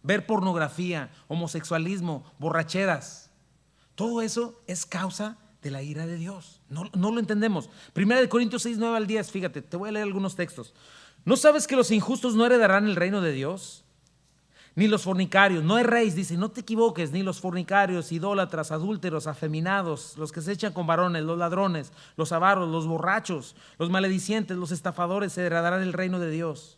A: ver pornografía, homosexualismo, borracheras, todo eso es causa de la ira de Dios. No lo entendemos. 1 Corintios 6, 9 al 10, fíjate, te voy a leer algunos textos. ¿No sabes que los injustos no heredarán el reino de Dios? Ni los fornicarios, no erréis, dice, no te equivoques, ni los fornicarios, idólatras, adúlteros, afeminados, los que se echan con varones, los ladrones, los avaros, los borrachos, los maledicientes, los estafadores heredarán el reino de Dios.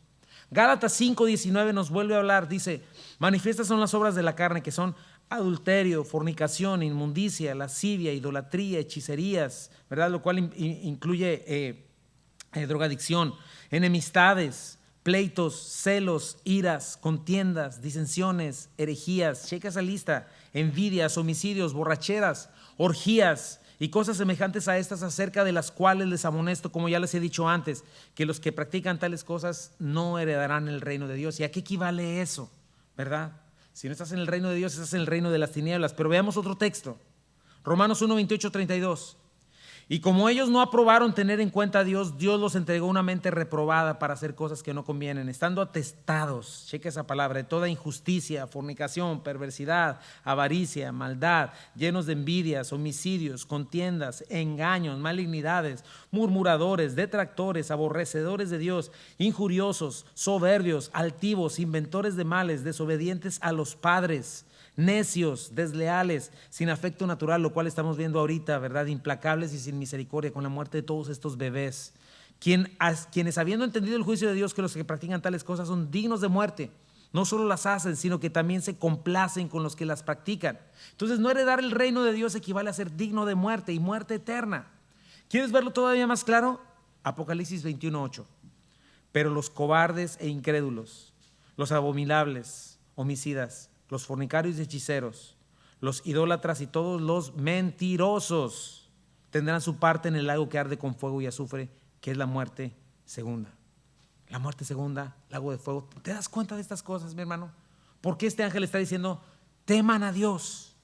A: Gálatas 5:19 nos vuelve a hablar, dice, manifiestas son las obras de la carne, que son adulterio, fornicación, inmundicia, lascivia, idolatría, hechicerías, ¿verdad? Lo cual incluye drogadicción, enemistades, pleitos, celos, iras, contiendas, disensiones, herejías, checa esa lista, envidias, homicidios, borracheras, orgías y cosas semejantes a estas, acerca de las cuales les amonesto, como ya les he dicho antes, que los que practican tales cosas no heredarán el reino de Dios. ¿Y a qué equivale eso? ¿Verdad? Si no estás en el reino de Dios, estás en el reino de las tinieblas. Pero veamos otro texto, Romanos 1, 28, 32. Y como ellos no aprobaron tener en cuenta a Dios, Dios los entregó una mente reprobada para hacer cosas que no convienen, estando atestados, cheque esa palabra, de toda injusticia, fornicación, perversidad, avaricia, maldad, llenos de envidias, homicidios, contiendas, engaños, malignidades, murmuradores, detractores, aborrecedores de Dios, injuriosos, soberbios, altivos, inventores de males, desobedientes a los padres, necios, desleales, sin afecto natural, lo cual estamos viendo ahorita, ¿verdad? Implacables y sin misericordia, con la muerte de todos estos bebés. Quienes habiendo entendido el juicio de Dios, que los que practican tales cosas son dignos de muerte, no solo las hacen, sino que también se complacen con los que las practican. Entonces, no heredar el reino de Dios equivale a ser digno de muerte y muerte eterna. ¿Quieres verlo todavía más claro? Apocalipsis 21:8. Pero los cobardes e incrédulos, los abominables, homicidas, los fornicarios y hechiceros, los idólatras y todos los mentirosos tendrán su parte en el lago que arde con fuego y azufre, que es la muerte segunda. La muerte segunda, lago de fuego. ¿Te das cuenta de estas cosas, mi hermano? ¿Por qué este ángel está diciendo, teman a Dios?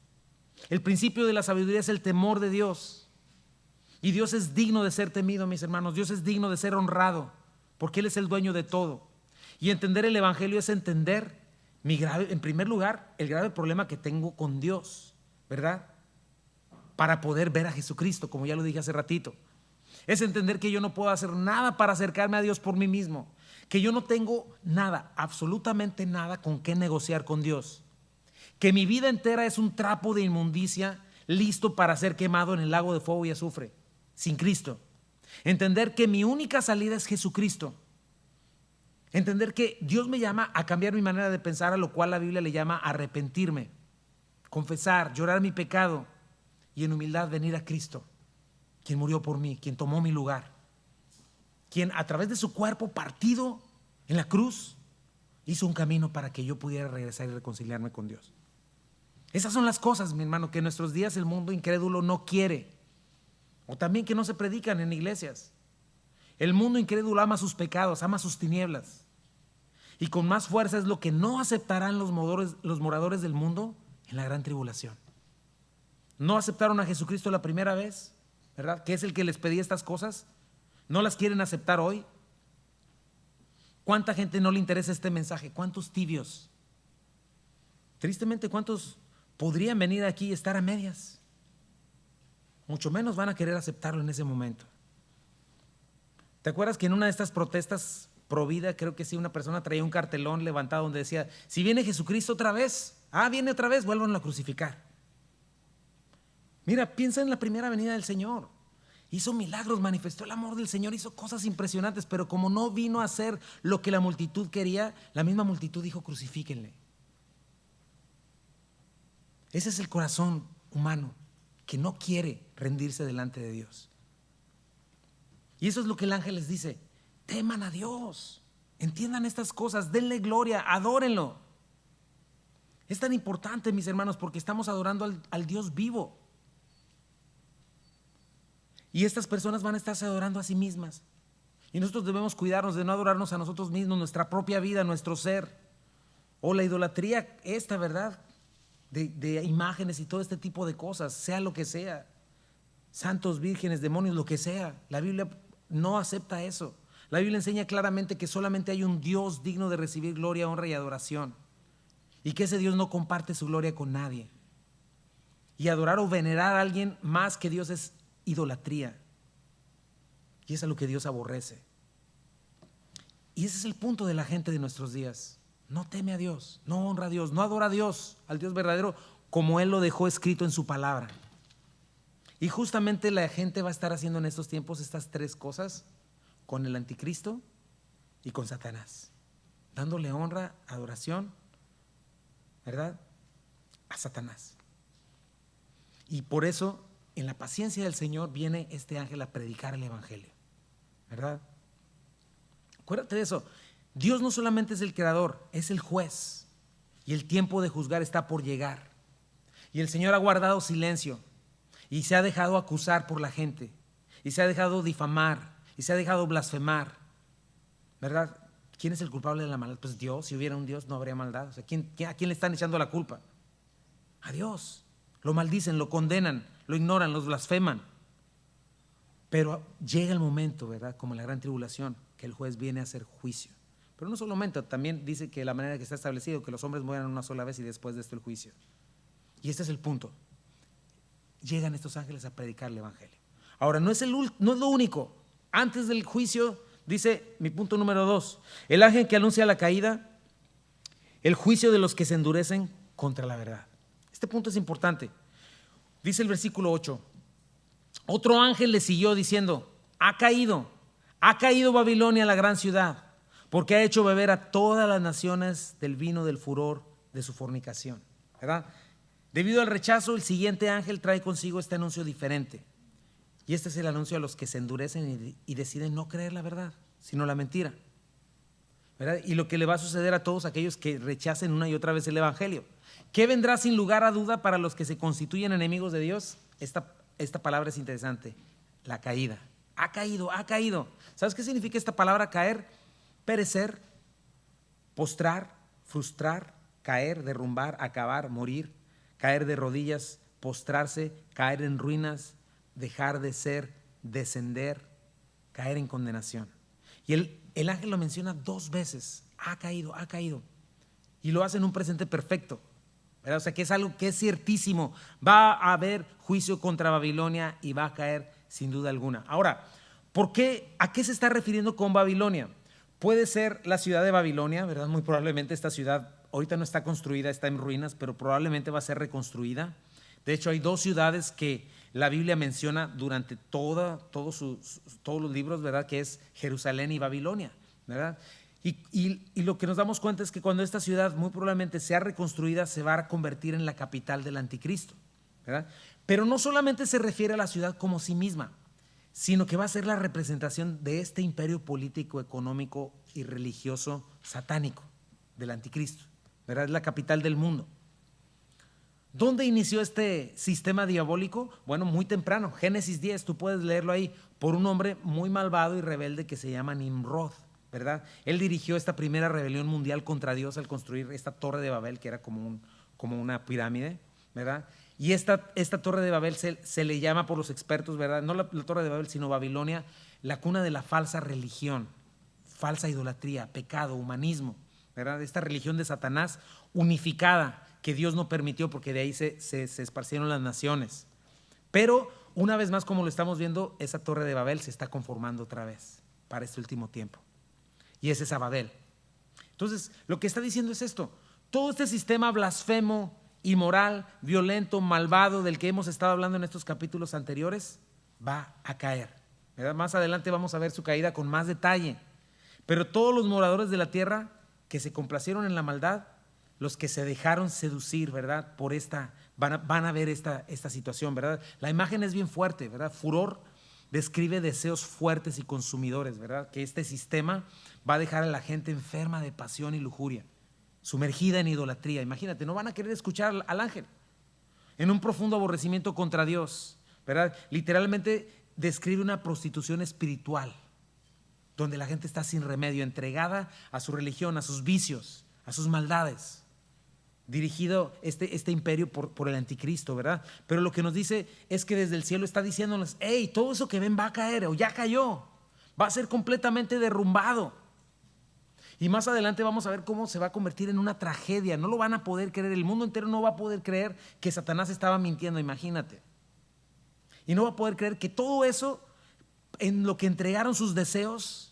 A: El principio de la sabiduría es el temor de Dios. Y Dios es digno de ser temido, mis hermanos. Dios es digno de ser honrado, porque Él es el dueño de todo. Y entender el evangelio es entender en primer lugar, el grave problema que tengo con Dios, ¿verdad? Para poder ver a Jesucristo, como ya lo dije hace ratito. Es entender que yo no puedo hacer nada para acercarme a Dios por mí mismo, que yo no tengo nada, absolutamente nada con qué negociar con Dios, que mi vida entera es un trapo de inmundicia listo para ser quemado en el lago de fuego y azufre, sin Cristo. Entender que mi única salida es Jesucristo. Entender que Dios me llama a cambiar mi manera de pensar, a lo cual la Biblia le llama arrepentirme, confesar, llorar mi pecado y en humildad venir a Cristo, quien murió por mí, quien tomó mi lugar, quien a través de su cuerpo partido en la cruz hizo un camino para que yo pudiera regresar y reconciliarme con Dios. Esas son las cosas, mi hermano, que en nuestros días el mundo incrédulo no quiere, o también que no se predican en iglesias. El mundo incrédulo ama sus pecados, ama sus tinieblas. Y con más fuerza es lo que no aceptarán los moradores del mundo en la gran tribulación. No aceptaron a Jesucristo la primera vez, ¿verdad? Que es el que les pedía estas cosas. No las quieren aceptar hoy. ¿Cuánta gente no le interesa este mensaje? ¿Cuántos tibios? Tristemente, ¿cuántos podrían venir aquí y estar a medias? Mucho menos van a querer aceptarlo en ese momento. ¿Te acuerdas que en una de estas protestas pro vida, creo que sí, una persona traía un cartelón levantado donde decía, si viene Jesucristo otra vez, viene otra vez, vuélvanlo a crucificar? Mira, piensa en la primera venida del Señor. Hizo milagros, manifestó el amor del Señor, hizo cosas impresionantes, pero como no vino a hacer lo que la multitud quería, la misma multitud dijo, crucifíquenle. Ese es el corazón humano. que no quiere rendirse delante de Dios. Y eso es lo que el ángel les dice: teman a Dios, entiendan estas cosas, denle gloria, adórenlo. Es tan importante, mis hermanos, porque estamos adorando al Dios vivo. Y estas personas van a estarse adorando a sí mismas. Y nosotros debemos cuidarnos de no adorarnos a nosotros mismos, nuestra propia vida, nuestro ser. O la idolatría, esta verdad, de imágenes y todo este tipo de cosas, sea lo que sea. Santos, vírgenes, demonios, lo que sea. La Biblia no acepta eso. La Biblia enseña claramente que solamente hay un Dios digno de recibir gloria, honra y adoración. Y que ese Dios no comparte su gloria con nadie. Y adorar o venerar a alguien más que Dios es idolatría. Y eso es lo que Dios aborrece. Y ese es el punto de la gente de nuestros días. No teme a Dios, no honra a Dios, no adora a Dios, al Dios verdadero, como Él lo dejó escrito en su palabra. Y justamente la gente va a estar haciendo en estos tiempos estas tres cosas con el anticristo y con Satanás, dándole honra, adoración, ¿verdad?, a Satanás. Y por eso, en la paciencia del Señor, viene este ángel a predicar el evangelio, ¿verdad? Acuérdate de eso. Dios no solamente es el creador, es el juez. Y el tiempo de juzgar está por llegar. Y el Señor ha guardado silencio y se ha dejado acusar por la gente, y se ha dejado difamar, y se ha dejado blasfemar, ¿verdad? ¿Quién es el culpable de la maldad? Pues Dios. Si hubiera un Dios no habría maldad. O sea, ¿a quién le están echando la culpa? A Dios. Lo maldicen, lo condenan, lo ignoran, los blasfeman. Pero llega el momento, ¿verdad?, como en la gran tribulación, que el juez viene a hacer juicio. Pero no solo momento, también dice que la manera que está establecido, que los hombres mueran una sola vez y después de esto el juicio. Y este es el punto. Llegan estos ángeles a predicar el evangelio. Ahora, no es lo único. Antes del juicio, dice mi punto número 2, el ángel que anuncia la caída, el juicio de los que se endurecen contra la verdad. Este punto es importante. Dice el versículo 8, otro ángel le siguió diciendo: ha caído Babilonia, la gran ciudad, porque ha hecho beber a todas las naciones del vino del furor de su fornicación, ¿verdad? Debido al rechazo, el siguiente ángel trae consigo este anuncio diferente. Y este es el anuncio a los que se endurecen y deciden no creer la verdad, sino la mentira, ¿verdad? Y lo que le va a suceder a todos aquellos que rechacen una y otra vez el evangelio. ¿Qué vendrá sin lugar a duda para los que se constituyen enemigos de Dios? Esta palabra es interesante: la caída. Ha caído. ¿Sabes qué significa esta palabra caer? Perecer, postrar, frustrar, caer, derrumbar, acabar, morir, caer de rodillas, postrarse, caer en ruinas, dejar de ser, descender, caer en condenación. Y el ángel lo menciona 2 veces: ha caído. Y lo hace en un presente perfecto, ¿verdad? O sea, que es algo que es ciertísimo. Va a haber juicio contra Babilonia y va a caer sin duda alguna. Ahora, ¿a qué se está refiriendo con Babilonia? Puede ser la ciudad de Babilonia, ¿verdad? Muy probablemente esta ciudad ahorita no está construida, está en ruinas, pero probablemente va a ser reconstruida. De hecho, hay 2 ciudades que la Biblia menciona durante todos los libros, ¿verdad?, que es Jerusalén y Babilonia, ¿verdad? Y lo que nos damos cuenta es que cuando esta ciudad muy probablemente sea reconstruida, se va a convertir en la capital del anticristo, ¿verdad? Pero no solamente se refiere a la ciudad como sí misma, sino que va a ser la representación de este imperio político, económico y religioso satánico del anticristo, ¿verdad? Es la capital del mundo. ¿Dónde inició este sistema diabólico? Bueno, muy temprano, Génesis 10, tú puedes leerlo ahí, por un hombre muy malvado y rebelde que se llama Nimrod, ¿verdad? Él dirigió esta primera rebelión mundial contra Dios al construir esta torre de Babel, que era como una pirámide, ¿verdad? Y esta torre de Babel se le llama por los expertos, ¿verdad?, no la torre de Babel, sino Babilonia, la cuna de la falsa religión, falsa idolatría, pecado, humanismo, ¿verdad? Esta religión de Satanás unificada, que Dios no permitió, porque de ahí se esparcieron las naciones. Pero una vez más, como lo estamos viendo, esa torre de Babel se está conformando otra vez para este último tiempo. Y es esa Babel. Entonces, lo que está diciendo es esto: todo este sistema blasfemo, inmoral, violento, malvado, del que hemos estado hablando en estos capítulos anteriores, va a caer, ¿verdad? Más adelante vamos a ver su caída con más detalle. Pero todos los moradores de la tierra que se complacieron en la maldad, los que se dejaron seducir, ¿verdad?, por esta van a ver esta situación, ¿verdad? La imagen es bien fuerte, ¿verdad? Furor describe deseos fuertes y consumidores, ¿verdad? Que este sistema va a dejar a la gente enferma de pasión y lujuria, sumergida en idolatría. Imagínate, no van a querer escuchar al ángel, en un profundo aborrecimiento contra Dios, ¿verdad? Literalmente describe una prostitución espiritual, donde la gente está sin remedio, entregada a su religión, a sus vicios, a sus maldades, dirigido este imperio por el anticristo, ¿verdad? Pero lo que nos dice es que desde el cielo está diciéndonos: hey, todo eso que ven va a caer o ya cayó, va a ser completamente derrumbado. Y más adelante vamos a ver cómo se va a convertir en una tragedia. No lo van a poder creer, el mundo entero no va a poder creer que Satanás estaba mintiendo, imagínate. Y no va a poder creer que todo eso, en lo que entregaron sus deseos,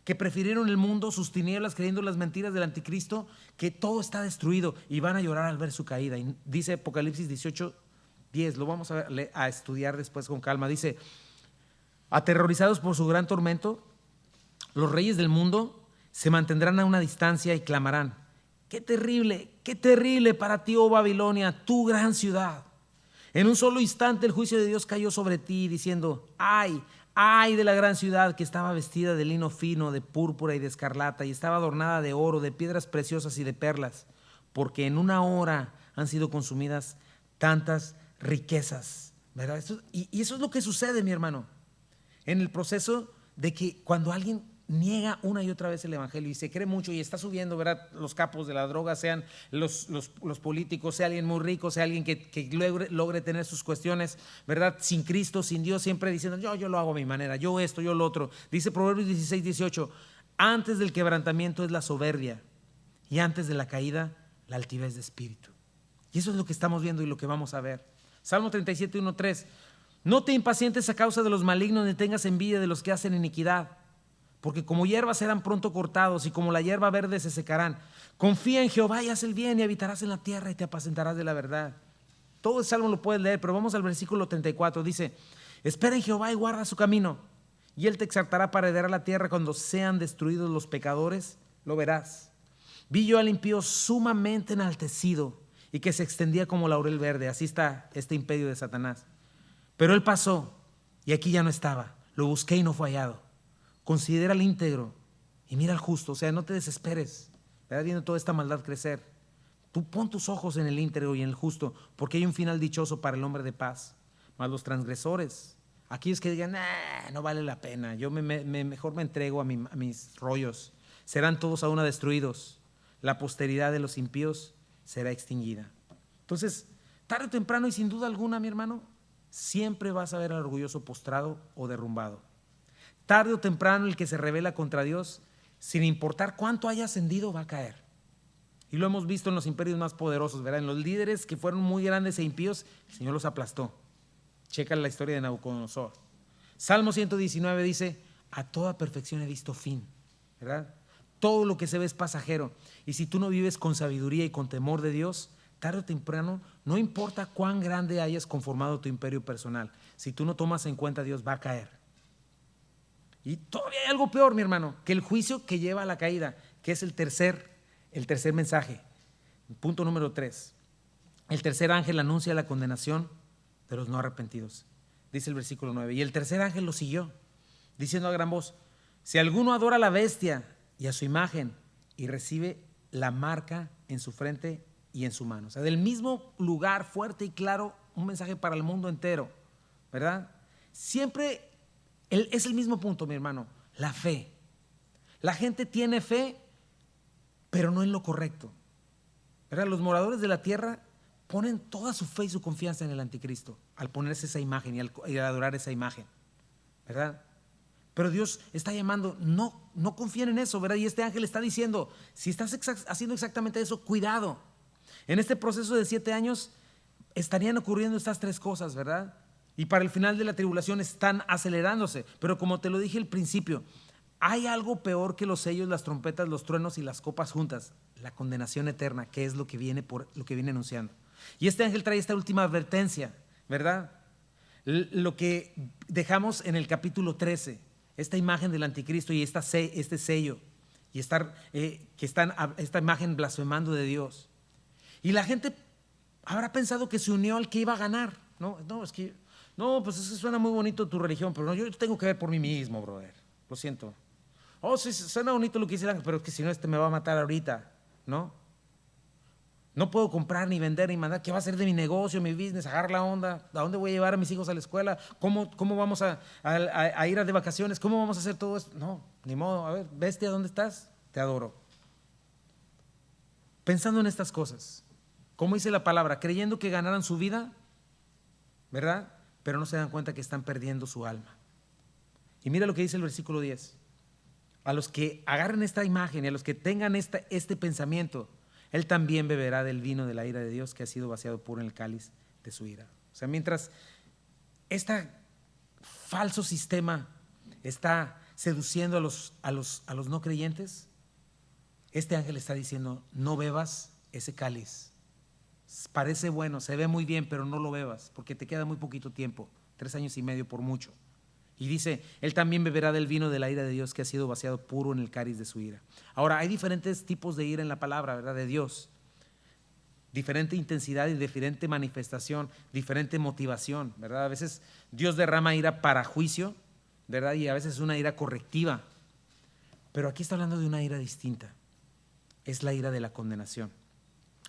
A: que prefirieron el mundo, sus tinieblas, creyendo las mentiras del anticristo, que todo está destruido y van a llorar al ver su caída. Y dice Apocalipsis 18:10, lo vamos a estudiar después con calma. Dice: aterrorizados por su gran tormento, los reyes del mundo se mantendrán a una distancia y clamarán: qué terrible para ti, oh Babilonia, tu gran ciudad. En un solo instante el juicio de Dios cayó sobre ti, diciendo: ay de la gran ciudad, que estaba vestida de lino fino, de púrpura y de escarlata, y estaba adornada de oro, de piedras preciosas y de perlas, porque en una hora han sido consumidas tantas riquezas, ¿verdad? Y eso es lo que sucede, mi hermano, en el proceso de que cuando alguien niega una y otra vez el evangelio y se cree mucho y está subiendo, ¿verdad? Los capos de la droga, sean los políticos, sea alguien muy rico, sea alguien que logre tener sus cuestiones, ¿verdad? Sin Cristo, sin Dios, siempre diciendo: yo lo hago a mi manera, yo esto, yo lo otro. Dice Proverbios 16:18: antes del quebrantamiento es la soberbia, y antes de la caída la altivez de espíritu. Y eso es lo que estamos viendo y lo que vamos a ver. Salmo 37:1-3: no te impacientes a causa de los malignos, ni tengas envidia de los que hacen iniquidad, porque como hierba serán pronto cortados, y como la hierba verde se secarán. Confía en Jehová y haz el bien, y habitarás en la tierra y te apacentarás de la verdad. Todo el salmo lo puedes leer, pero vamos al versículo 34. Dice: espera en Jehová y guarda su camino, y él te exaltará para heredar la tierra. Cuando sean destruidos los pecadores, lo verás. Vi yo al impío sumamente enaltecido, y que se extendía como laurel verde. Así está este imperio de Satanás. Pero él pasó, y aquí ya no estaba. Lo busqué y no fue hallado. Considera al íntegro y mira al justo. O sea, no te desesperes, ¿verdad? Viendo toda esta maldad crecer. Tú pon tus ojos en el íntegro y en el justo, porque hay un final dichoso para el hombre de paz. Mas los transgresores, aquellos que digan: no vale la pena, yo mejor me entrego a mis rollos, serán todos a una destruidos. La posteridad de los impíos será extinguida. Entonces, tarde o temprano, y sin duda alguna, mi hermano, siempre vas a ver al orgulloso postrado o derrumbado. Tarde o temprano el que se rebela contra Dios, sin importar cuánto haya ascendido, va a caer. Y lo hemos visto en los imperios más poderosos, ¿verdad? En los líderes que fueron muy grandes e impíos, el Señor los aplastó. Checa la historia de Nabucodonosor. Salmo 119 dice: a toda perfección he visto fin, ¿verdad? Todo lo que se ve es pasajero. Y si tú no vives con sabiduría y con temor de Dios, tarde o temprano, no importa cuán grande hayas conformado tu imperio personal, si tú no tomas en cuenta a Dios, va a caer. Y todavía hay algo peor, mi hermano, que el juicio que lleva a la caída, que es el tercer mensaje. Punto número 3. El tercer ángel anuncia la condenación de los no arrepentidos. Dice el versículo 9: y el tercer ángel lo siguió, diciendo a gran voz: si alguno adora a la bestia y a su imagen, y recibe la marca en su frente y en su mano. O sea, del mismo lugar, fuerte y claro, un mensaje para el mundo entero, ¿verdad? Siempre es el mismo punto, mi hermano: la fe. La gente tiene fe, pero no en lo correcto, ¿verdad? Los moradores de la tierra ponen toda su fe y su confianza en el anticristo al ponerse esa imagen y al adorar esa imagen, ¿verdad? Pero Dios está llamando: no confíen en eso, ¿verdad? Y este ángel está diciendo: si estás haciendo exactamente eso, cuidado. En este proceso de 7 años estarían ocurriendo estas 3 cosas, ¿verdad? Y para el final de la tribulación están acelerándose. Pero como te lo dije al principio, hay algo peor que los sellos, las trompetas, los truenos y las copas juntas: la condenación eterna, que es lo que viene anunciando. Y este ángel trae esta última advertencia, ¿verdad? Lo que dejamos en el capítulo 13, esta imagen del anticristo y este sello, y esta imagen blasfemando de Dios. Y la gente habrá pensado que se unió al que iba a ganar. No, pues eso suena muy bonito tu religión, pero no, yo tengo que ver por mí mismo, brother. Lo siento. Oh, sí, suena bonito lo que dice el ángel, pero es que si no, me va a matar ahorita, ¿no? No puedo comprar, ni vender, ni mandar. ¿Qué va a ser de mi negocio, mi business? Agarrar la onda. ¿A dónde voy a llevar a mis hijos a la escuela? ¿Cómo vamos a ir de vacaciones? ¿Cómo vamos a hacer todo esto? No, ni modo. A ver, bestia, ¿dónde estás? Te adoro. Pensando en estas cosas, como dice la palabra, creyendo que ganarán su vida, ¿verdad? Pero no se dan cuenta que están perdiendo su alma. Y mira lo que dice el versículo 10. A los que agarren esta imagen y a los que tengan este pensamiento, él también beberá del vino de la ira de Dios que ha sido vaciado puro en el cáliz de su ira. O sea, mientras este falso sistema está seduciendo a los no creyentes, este ángel está diciendo, no bebas ese cáliz. Parece bueno, se ve muy bien, pero no lo bebas, porque te queda muy poquito tiempo, 3 años y medio por mucho. Y dice, él también beberá del vino de la ira de Dios que ha sido vaciado puro en el cáliz de su ira. Ahora, hay diferentes tipos de ira en la palabra, ¿verdad? De Dios. Diferente intensidad y diferente manifestación, diferente motivación, ¿verdad? A veces Dios derrama ira para juicio, ¿verdad? Y a veces es una ira correctiva. Pero aquí está hablando de una ira distinta. Es la ira de la condenación.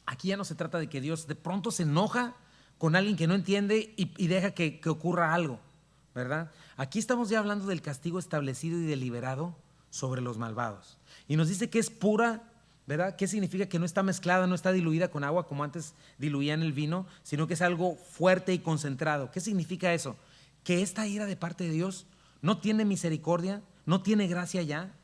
A: Aquí ya no se trata de que Dios de pronto se enoja con alguien que no entiende y deja que ocurra algo, ¿verdad? Aquí estamos ya hablando del castigo establecido y deliberado sobre los malvados. Y nos dice que es pura, ¿verdad? ¿Qué significa? Que no está mezclada, no está diluida con agua como antes diluían el vino, sino que es algo fuerte y concentrado. ¿Qué significa eso? Que esta ira de parte de Dios no tiene misericordia, no tiene gracia ya,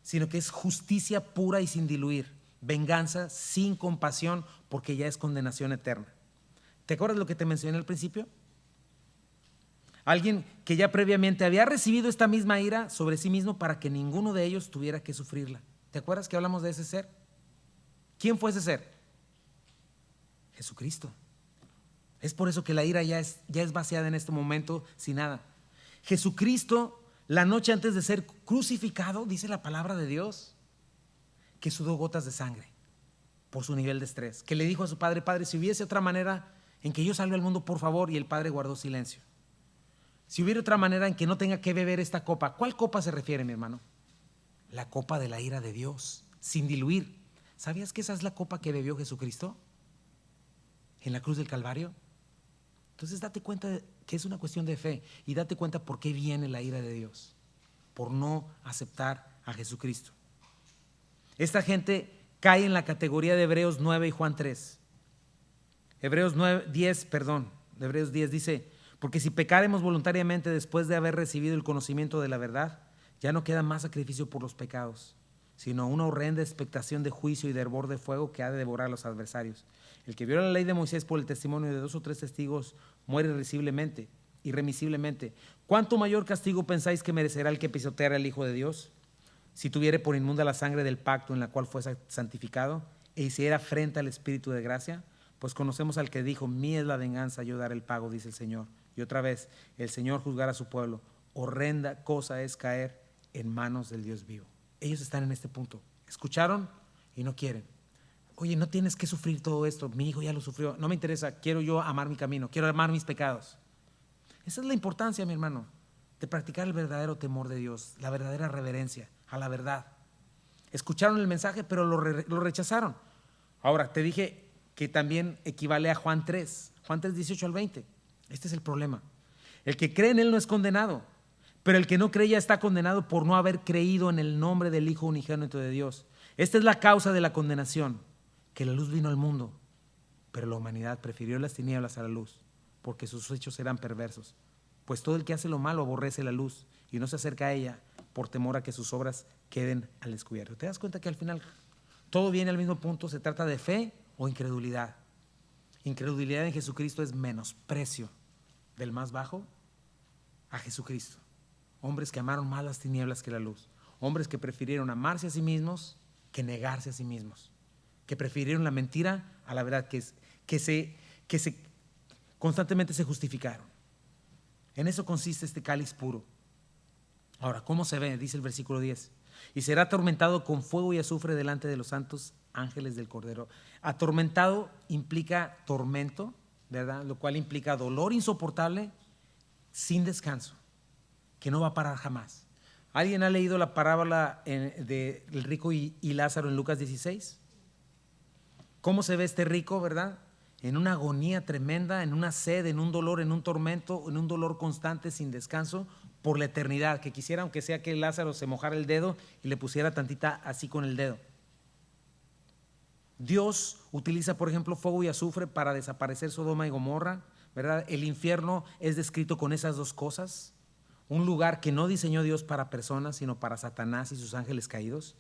A: sino que es justicia pura y sin diluir, venganza sin compasión, porque ya es condenación eterna. ¿Te acuerdas lo que te mencioné al principio? Alguien que ya previamente había recibido esta misma ira sobre sí mismo para que ninguno de ellos tuviera que sufrirla. ¿Te acuerdas que hablamos de ese ser? ¿Quién fue ese ser? Jesucristo. Es por eso que la ira ya es vaciada en este momento sin nada. Jesucristo, la noche antes de ser crucificado, dice la palabra de Dios, que sudó gotas de sangre por su nivel de estrés, que le dijo a su padre, Padre, si hubiese otra manera en que yo salve al mundo, por favor, y el padre guardó silencio. Si hubiera otra manera en que no tenga que beber esta copa, ¿cuál copa se refiere, mi hermano? La copa de la ira de Dios, sin diluir. ¿Sabías que esa es la copa que bebió Jesucristo en la cruz del Calvario? Entonces date cuenta que es una cuestión de fe y date cuenta por qué viene la ira de Dios, por no aceptar a Jesucristo. Esta gente cae en la categoría de Hebreos 9 y Juan 3. Hebreos 10 dice, porque si pecaremos voluntariamente después de haber recibido el conocimiento de la verdad, ya no queda más sacrificio por los pecados, sino una horrenda expectación de juicio y de hervor de fuego que ha de devorar a los adversarios. El que viola la ley de Moisés por el testimonio de 2 o 3 testigos muere irremisiblemente. ¿Cuánto mayor castigo pensáis que merecerá el que pisoteara al Hijo de Dios? Si tuviere por inmunda la sangre del pacto en la cual fue santificado e hiciera frente al Espíritu de gracia, pues conocemos al que dijo, mía es la venganza, yo daré el pago, dice el Señor. Y otra vez, el Señor juzgará a su pueblo. Horrenda cosa es caer en manos del Dios vivo. Ellos están en este punto. Escucharon y no quieren. Oye, no tienes que sufrir todo esto. Mi hijo ya lo sufrió. No me interesa. Quiero yo amar mi camino. Quiero amar mis pecados. Esa es la importancia, mi hermano, de practicar el verdadero temor de Dios, la verdadera reverencia a la verdad. Escucharon el mensaje, pero lo rechazaron. Ahora, te dije que también equivale a Juan 3, 18 al 20. Este es el problema. El que cree en él no es condenado, pero el que no cree ya está condenado por no haber creído en el nombre del Hijo unigénito de Dios. Esta es la causa de la condenación, que la luz vino al mundo, pero la humanidad prefirió las tinieblas a la luz, porque sus hechos eran perversos. Pues todo el que hace lo malo aborrece la luz y no se acerca a ella por temor a que sus obras queden al descubierto. ¿Te das cuenta que al final todo viene al mismo punto? Se trata de fe o incredulidad. Incredulidad en Jesucristo es menosprecio del más bajo a Jesucristo. Hombres que amaron más las tinieblas que la luz. Hombres que prefirieron amarse a sí mismos que negarse a sí mismos. Que prefirieron la mentira a la verdad, que constantemente se justificaron. En eso consiste este cáliz puro. Ahora, ¿cómo se ve? Dice el versículo 10. y será atormentado con fuego y azufre delante de los santos ángeles del Cordero. Atormentado implica tormento, ¿verdad? Lo cual implica dolor insoportable sin descanso, que no va a parar jamás. ¿Alguien ha leído la parábola del rico y Lázaro en Lucas 16? ¿Cómo se ve este rico, verdad? En una agonía tremenda, en una sed, en un dolor, en un tormento, en un dolor constante sin descanso por la eternidad, que quisiera aunque sea que Lázaro se mojara el dedo y le pusiera tantita así con el dedo. Dios utiliza, por ejemplo, fuego y azufre para desaparecer Sodoma y Gomorra, ¿verdad? El infierno es descrito con esas dos cosas, un lugar que no diseñó Dios para personas, sino para Satanás y sus ángeles caídos.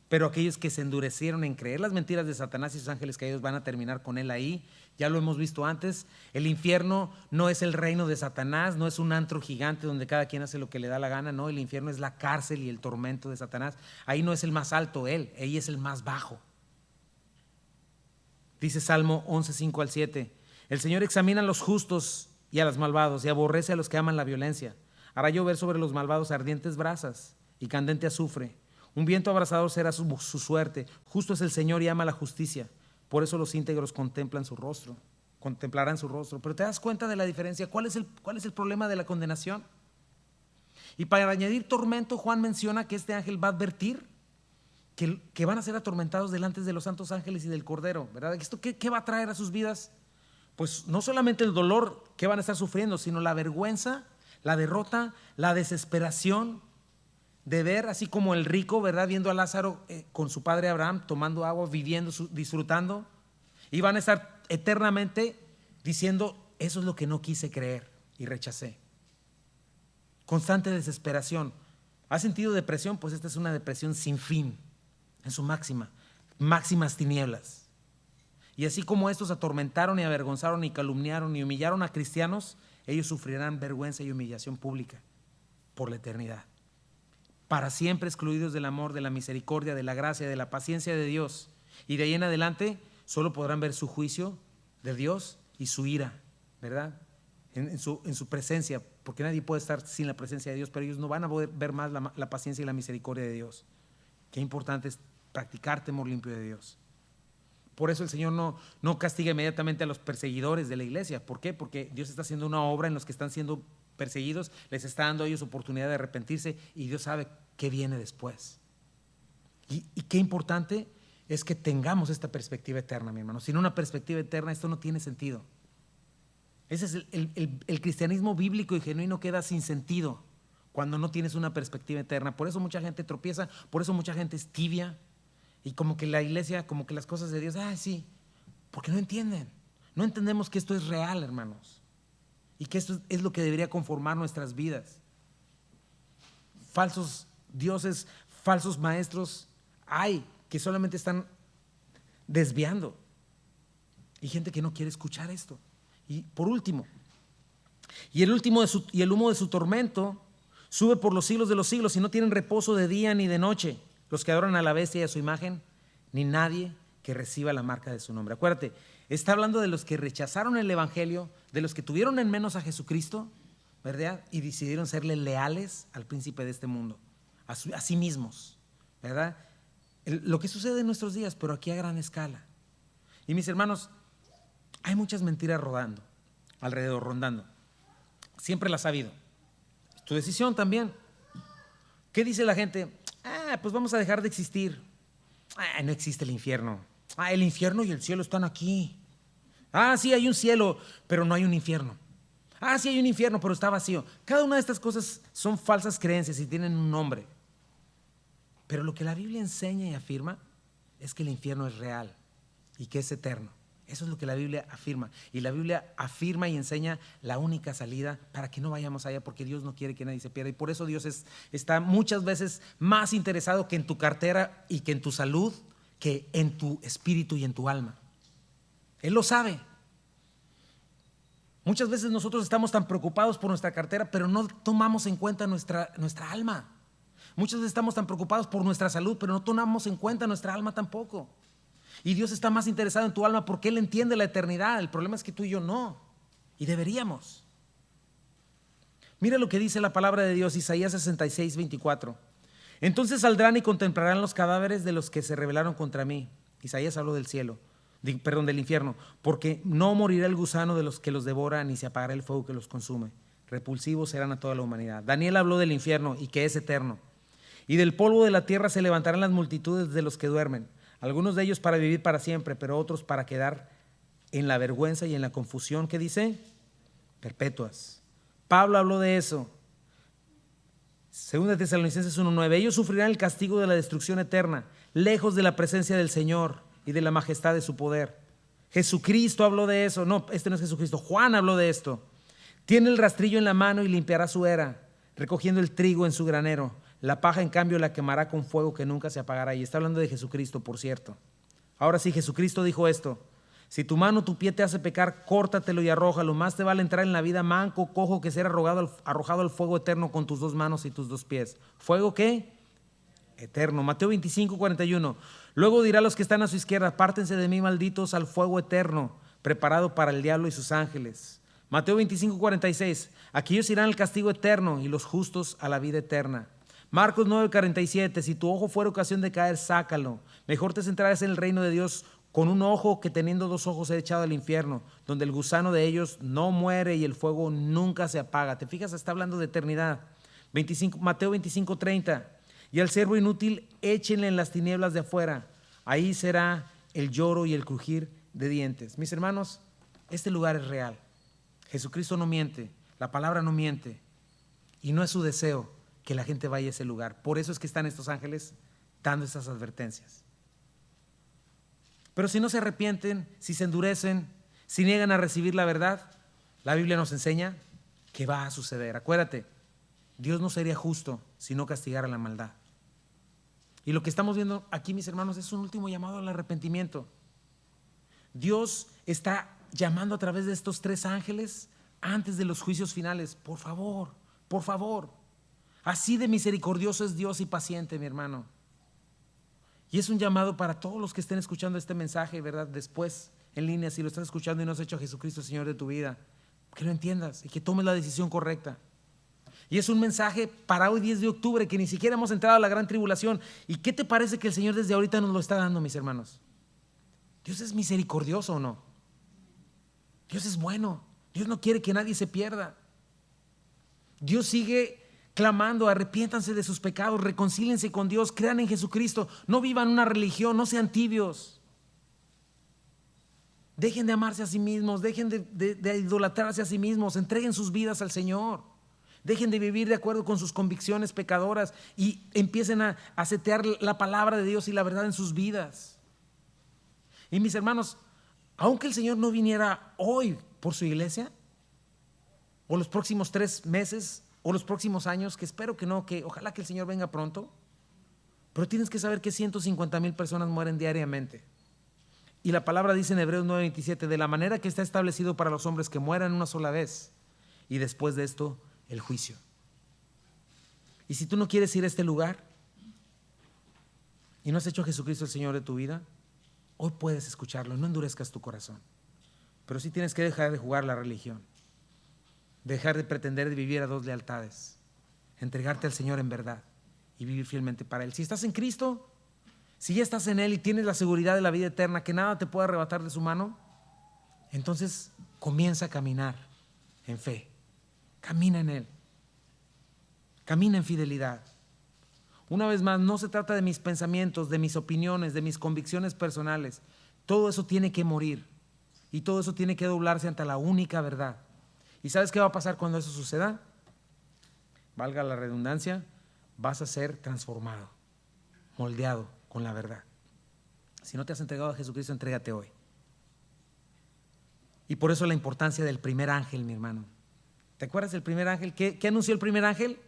A: Pero aquellos que se endurecieron en creer las mentiras de Satanás y sus ángeles caídos van a terminar con él ahí. Ya lo hemos visto antes. El infierno no es el reino de Satanás, no es un antro gigante donde cada quien hace lo que le da la gana. No, el infierno es la cárcel y el tormento de Satanás. Ahí no es el más alto él, ahí es el más bajo. Dice Salmo 11, 5 al 7. El Señor examina a los justos y a los malvados y aborrece a los que aman la violencia. Hará llover sobre los malvados ardientes brasas y candente azufre. Un viento abrasador será su suerte. Justo es el Señor y ama la justicia. Por eso los íntegros contemplarán su rostro. Pero te das cuenta de la diferencia. ¿Cuál es el problema de la condenación? Y para añadir tormento, Juan menciona que este ángel va a advertir que van a ser atormentados delante de los santos ángeles y del Cordero, ¿verdad? ¿Esto qué va a traer a sus vidas? Pues no solamente el dolor que van a estar sufriendo, sino la vergüenza, la derrota, la desesperación de ver, así como el rico, ¿verdad? Viendo a Lázaro con su padre Abraham tomando agua, viviendo, disfrutando, y van a estar eternamente diciendo: eso es lo que no quise creer y rechacé. Constante desesperación. ¿Has sentido depresión? Pues esta es una depresión sin fin, en su máximas tinieblas. Y así como estos atormentaron y avergonzaron y calumniaron y humillaron a cristianos, ellos sufrirán vergüenza y humillación pública por la eternidad, para siempre excluidos del amor, de la misericordia, de la gracia, de la paciencia de Dios. Y de ahí en adelante solo podrán ver su juicio de Dios y su ira, ¿verdad? En su presencia, porque nadie puede estar sin la presencia de Dios, pero ellos no van a poder ver más la paciencia y la misericordia de Dios. Qué importante es practicar temor limpio de Dios. Por eso el Señor no castiga inmediatamente a los perseguidores de la iglesia. ¿Por qué? Porque Dios está haciendo una obra en los que están siendo perseguidos, les está dando a ellos oportunidad de arrepentirse, y Dios sabe qué viene después. Y qué importante es que tengamos esta perspectiva eterna, mi hermano. Sin una perspectiva eterna esto no tiene sentido. Ese es el cristianismo bíblico y genuino, queda sin sentido cuando no tienes una perspectiva eterna. Por eso mucha gente tropieza, por eso mucha gente es tibia, y como que la iglesia, como que las cosas de Dios, sí, porque no entienden. No entendemos que esto es real, hermanos, y que esto es lo que debería conformar nuestras vidas. Falsos dioses, falsos maestros hay que solamente están desviando, y gente que no quiere escuchar esto. Y por último, y el humo de su tormento sube por los siglos de los siglos, y no tienen reposo de día ni de noche los que adoran a la bestia y a su imagen, ni nadie que reciba la marca de su nombre. Acuérdate, está hablando de los que rechazaron el evangelio, de los que tuvieron en menos a Jesucristo, ¿verdad? Y decidieron serle leales al príncipe de este mundo, a sí mismos, ¿verdad? Lo que sucede en nuestros días, pero aquí a gran escala. Y mis hermanos, hay muchas mentiras rondando. Siempre las ha habido. Es tu decisión también. ¿Qué dice la gente? Pues vamos a dejar de existir. No existe el infierno. El infierno y el cielo están aquí. Sí, hay un cielo, pero no hay un infierno. Sí, hay un infierno, pero está vacío. Cada una de estas cosas son falsas creencias y tienen un nombre. Pero lo que la Biblia enseña y afirma es que el infierno es real y que es eterno. Eso es lo que la Biblia afirma. Y la Biblia afirma y enseña la única salida para que no vayamos allá, porque Dios no quiere que nadie se pierda. Y por eso Dios está muchas veces más interesado que en tu cartera y que en tu salud, que en tu espíritu y en tu alma. Él lo sabe. Muchas veces nosotros estamos tan preocupados por nuestra cartera, pero no tomamos en cuenta nuestra alma. Muchas veces estamos tan preocupados por nuestra salud, pero no tomamos en cuenta nuestra alma tampoco. Y Dios está más interesado en tu alma porque Él entiende la eternidad. El problema es que tú y yo no. Y deberíamos. Mira lo que dice la palabra de Dios, Isaías 66, 24. Entonces saldrán y contemplarán los cadáveres de los que se rebelaron contra mí. Isaías habló del cielo, del infierno, porque no morirá el gusano de los que los devora, ni se apagará el fuego que los consume. Repulsivos serán a toda la humanidad. Daniel habló del infierno y que es eterno. Y del polvo de la tierra se levantarán las multitudes de los que duermen, algunos de ellos para vivir para siempre, pero otros para quedar en la vergüenza y en la confusión, ¿qué dice? Perpetuas. Pablo habló de eso. Segunda de Tesalonicenses 1:9. Ellos sufrirán el castigo de la destrucción eterna, lejos de la presencia del Señor y de la majestad de su poder. Jesucristo habló de eso. No, este no es Jesucristo. Juan habló de esto. Tiene el rastrillo en la mano y limpiará su era, recogiendo el trigo en su granero. La paja, en cambio, la quemará con fuego que nunca se apagará. Y está hablando de Jesucristo, por cierto. Ahora sí, Jesucristo dijo esto: si tu mano o tu pie te hace pecar, córtatelo y arrójalo. Más te vale entrar en la vida manco, cojo, que ser arrojado al fuego eterno con tus dos manos y tus dos pies. ¿Fuego qué? Eterno. Mateo 25:41. Luego dirá a los que están a su izquierda: apártense de mí, malditos, al fuego eterno, preparado para el diablo y sus ángeles. Mateo 25:46. Aquellos irán al castigo eterno y los justos a la vida eterna. Marcos 9:47. Si tu ojo fuera ocasión de caer, sácalo. Mejor te centrarás en el reino de Dios con un ojo que teniendo dos ojos ser echado al infierno, donde el gusano de ellos no muere y el fuego nunca se apaga. ¿Te fijas? Está hablando de eternidad. Mateo 25:30. Y al siervo inútil échenle en las tinieblas de afuera. Ahí será el lloro y el crujir de dientes. Mis hermanos, este lugar es real. Jesucristo no miente, la palabra no miente, y no es su deseo que la gente vaya a ese lugar. Por eso es que están estos ángeles dando estas advertencias. Pero si no se arrepienten, si se endurecen, si niegan a recibir la verdad, la Biblia nos enseña que va a suceder. Acuérdate, Dios no sería justo si no castigara la maldad. Y lo que estamos viendo aquí, mis hermanos, es un último llamado al arrepentimiento. Dios está llamando a través de estos tres ángeles antes de los juicios finales. Por favor, por favor. Así de misericordioso es Dios y paciente, mi hermano. Y es un llamado para todos los que estén escuchando este mensaje, ¿verdad? Después, en línea, si lo estás escuchando y no has hecho a Jesucristo Señor de tu vida, que lo entiendas y que tomes la decisión correcta. Y es un mensaje para hoy 10 de octubre, que ni siquiera hemos entrado a la gran tribulación. ¿Y qué te parece que el Señor desde ahorita nos lo está dando, mis hermanos? ¿Dios es misericordioso o no? Dios es bueno. Dios no quiere que nadie se pierda. Dios sigue clamando: arrepiéntanse de sus pecados, reconcíliense con Dios, crean en Jesucristo, no vivan una religión, no sean tibios. Dejen de amarse a sí mismos, dejen de idolatrarse a sí mismos, entreguen sus vidas al Señor. Dejen de vivir de acuerdo con sus convicciones pecadoras y empiecen a setear la palabra de Dios y la verdad en sus vidas. Y mis hermanos, aunque el Señor no viniera hoy por su iglesia, o los próximos 3 meses, o los próximos años, que espero que no, que ojalá que el Señor venga pronto, pero tienes que saber que 150,000 personas mueren diariamente. Y la palabra dice en Hebreos 9:27: de la manera que está establecido para los hombres que mueran una sola vez, y después de esto el juicio. Y si tú no quieres ir a este lugar y no has hecho a Jesucristo el Señor de tu vida, hoy puedes escucharlo, no endurezcas tu corazón. Pero sí tienes que dejar de jugar la religión, dejar de pretender de vivir a dos lealtades, entregarte al Señor en verdad y vivir fielmente para Él. Si estás en Cristo, si ya estás en Él y tienes la seguridad de la vida eterna, que nada te puede arrebatar de su mano, entonces comienza a caminar en fe. Camina en Él. Camina en fidelidad. Una vez más, no se trata de mis pensamientos, de mis opiniones, de mis convicciones personales. Todo eso tiene que morir y todo eso tiene que doblarse ante la única verdad. ¿Y sabes qué va a pasar cuando eso suceda? Valga la redundancia, vas a ser transformado, moldeado con la verdad. Si no te has entregado a Jesucristo, entrégate hoy. Y por eso la importancia del primer ángel, mi hermano. ¿Te acuerdas del primer ángel? ¿Qué anunció el primer ángel?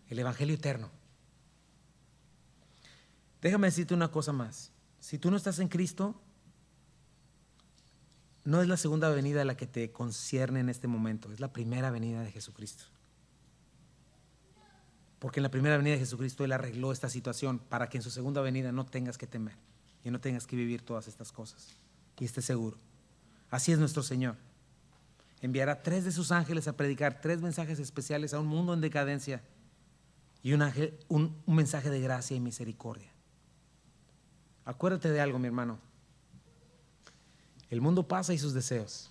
A: El evangelio eterno. Déjame decirte una cosa más. Si tú no estás en Cristo, no es la segunda venida la que te concierne en este momento, es la primera venida de Jesucristo. Porque en la primera venida de Jesucristo Él arregló esta situación para que en su segunda venida no tengas que temer y no tengas que vivir todas estas cosas y estés seguro. Así es nuestro Señor. Enviará 3 de sus ángeles a predicar 3 mensajes especiales a un mundo en decadencia y un mensaje de gracia y misericordia. Acuérdate de algo, mi hermano. El mundo pasa y sus deseos.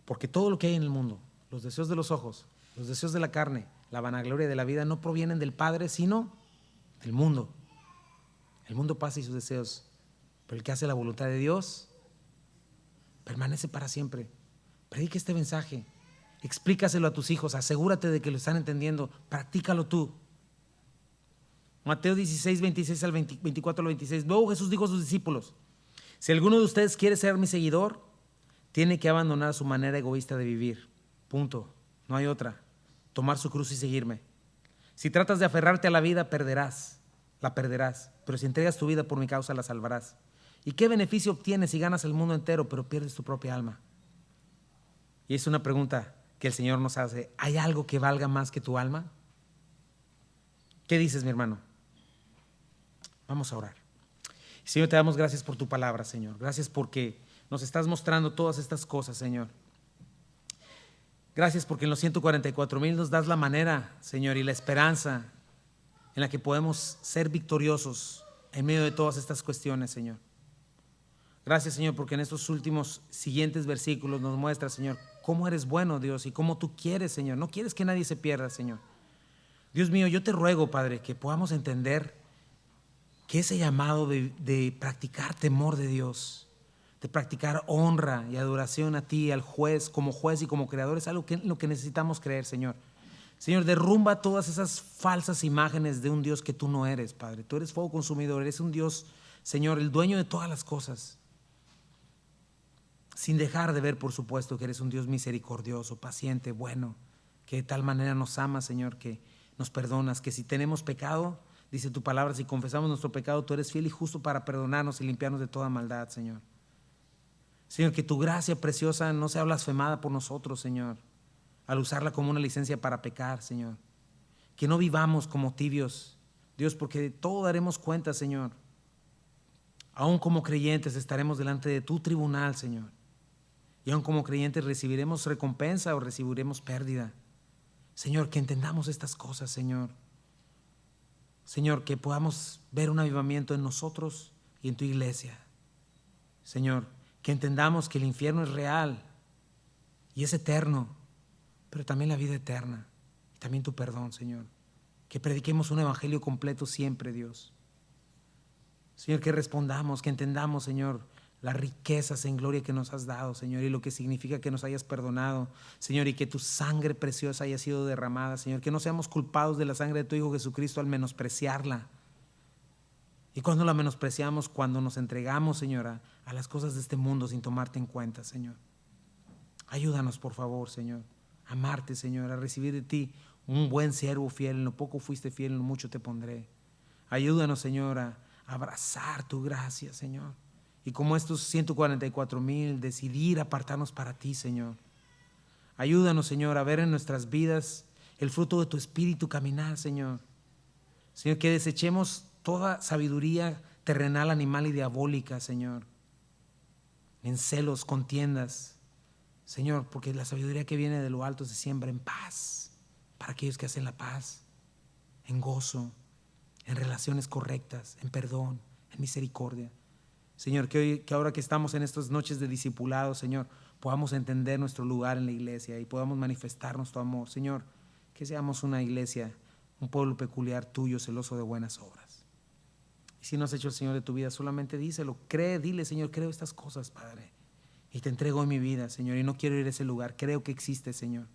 A: Porque todo lo que hay en el mundo, los deseos de los ojos, los deseos de la carne, la vanagloria de la vida, no provienen del Padre, sino del mundo. El mundo pasa y sus deseos, pero el que hace la voluntad de Dios permanece para siempre. Predica este mensaje, explícaselo a tus hijos, asegúrate de que lo están entendiendo, practícalo tú. Mateo 16, 26 al 24 al 26. Luego Jesús dijo a sus discípulos: si alguno de ustedes quiere ser mi seguidor, tiene que abandonar su manera egoísta de vivir. Punto. No hay otra. Tomar su cruz y seguirme. Si tratas de aferrarte a la vida, la perderás. Pero si entregas tu vida por mi causa, la salvarás. ¿Y qué beneficio obtienes si ganas el mundo entero, pero pierdes tu propia alma? Y es una pregunta que el Señor nos hace. ¿Hay algo que valga más que tu alma? ¿Qué dices, mi hermano? Vamos a orar. Señor, te damos gracias por tu palabra, Señor. Gracias porque nos estás mostrando todas estas cosas, Señor. Gracias porque en los 144,000 nos das la manera, Señor, y la esperanza en la que podemos ser victoriosos en medio de todas estas cuestiones, Señor. Gracias, Señor, porque en estos últimos siguientes versículos nos muestra, Señor, cómo eres bueno, Dios, y cómo tú quieres, Señor. No quieres que nadie se pierda, Señor. Dios mío, yo te ruego, Padre, que podamos entender que ese llamado de practicar temor de Dios, de practicar honra y adoración a ti, al juez, como juez y como creador, es algo lo que necesitamos creer, Señor. Señor, derrumba todas esas falsas imágenes de un Dios que tú no eres, Padre. Tú eres fuego consumidor, eres un Dios, Señor, el dueño de todas las cosas. Sin dejar de ver, por supuesto, que eres un Dios misericordioso, paciente, bueno, que de tal manera nos amas, Señor, que nos perdonas, que si tenemos pecado, dice tu palabra, si confesamos nuestro pecado, tú eres fiel y justo para perdonarnos y limpiarnos de toda maldad, Señor. Señor, que tu gracia preciosa no sea blasfemada por nosotros, Señor, al usarla como una licencia para pecar, Señor. Que no vivamos como tibios, Dios, porque de todo daremos cuenta, Señor. Aún como creyentes estaremos delante de tu tribunal, Señor. Y aún como creyentes recibiremos recompensa o recibiremos pérdida. Señor, que entendamos estas cosas, Señor. Señor, que podamos ver un avivamiento en nosotros y en tu iglesia. Señor, que entendamos que el infierno es real y es eterno, pero también la vida eterna y también tu perdón, Señor. Que prediquemos un evangelio completo siempre, Dios. Señor, que respondamos, que entendamos, Señor, las riquezas en gloria que nos has dado, Señor, y lo que significa que nos hayas perdonado, Señor, y que tu sangre preciosa haya sido derramada, Señor, que no seamos culpados de la sangre de tu Hijo Jesucristo al menospreciarla. Y cuando la menospreciamos, cuando nos entregamos, Señor, a las cosas de este mundo sin tomarte en cuenta, Señor. Ayúdanos, por favor, Señor, a amarte, Señor, a recibir de ti un buen siervo fiel. En lo poco fuiste fiel, en lo mucho te pondré. Ayúdanos, Señor, a abrazar tu gracia, Señor. Y como estos 144,000, decidir apartarnos para ti, Señor. Ayúdanos, Señor, a ver en nuestras vidas el fruto de tu espíritu caminar, Señor. Señor, que desechemos toda sabiduría terrenal, animal y diabólica, Señor. En celos, contiendas, Señor, porque la sabiduría que viene de lo alto se siembra en paz para aquellos que hacen la paz, en gozo, en relaciones correctas, en perdón, en misericordia. Señor, que ahora que estamos en estas noches de discipulado, Señor, podamos entender nuestro lugar en la iglesia y podamos manifestarnos tu amor. Señor, que seamos una iglesia, un pueblo peculiar tuyo, celoso de buenas obras. Y si no has hecho el Señor de tu vida, solamente díselo, dile, Señor, creo estas cosas, Padre, y te entrego en mi vida, Señor, y no quiero ir a ese lugar, creo que existe, Señor.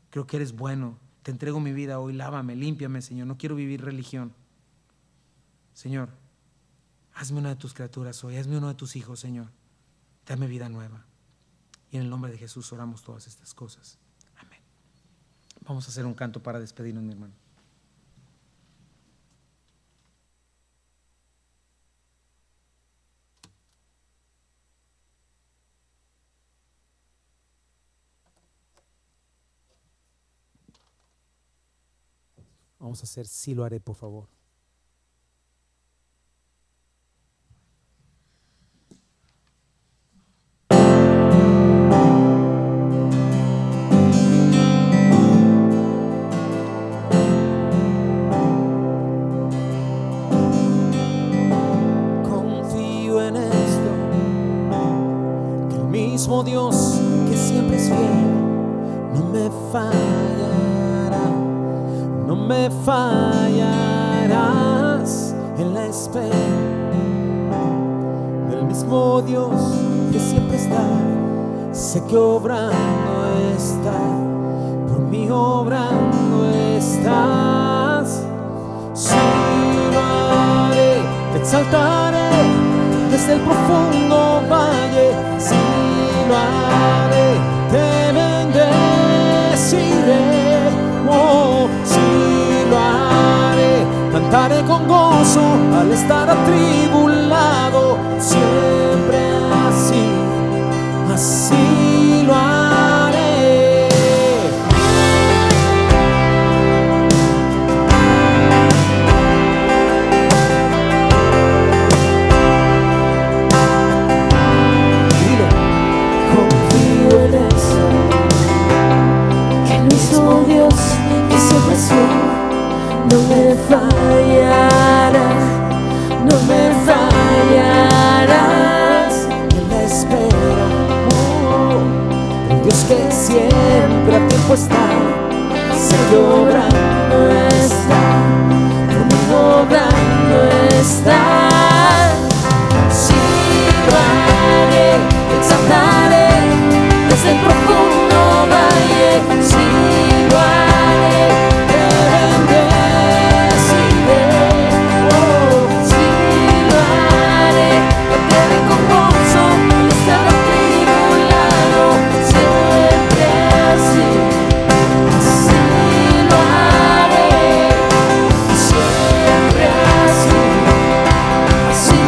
A: Creo que eres bueno, te entrego mi vida hoy, lávame, límpiame, Señor, no quiero vivir religión. Señor, hazme una de tus criaturas hoy, hazme uno de tus hijos, Señor. Dame vida nueva. Y en el nombre de Jesús oramos todas estas cosas. Amén. Vamos a hacer un canto para despedirnos, mi hermano. Vamos a hacer Sí lo haré, por favor.
B: mismo Dios que siempre es fiel, no me fallará, no me fallarás en la espera. Del mismo Dios que siempre está, sé que obrando está, por mí obrando estás. Sí lo haré, te exaltaré desde el profundo valle. Sí lo haré, te bendeciré. Oh, sí lo haré, cantaré con gozo al estar atribulado. Siempre así, así lo haré. Dile, confío en eso,
C: que el mismo Dios que siempre es fiel no me fallará, no me fallarás
B: en la espera. El Dios que siempre a tiempo está, sé que obrando está, conmigo obrando está.
C: Sí lo haré, te exaltaré desde el profundo valle. Sí lo haré,
B: Te bendeciré. Oh,
C: sí lo haré, cantaré con gozo al estar atribulado. Siempre así, así lo haré. Siempre así, así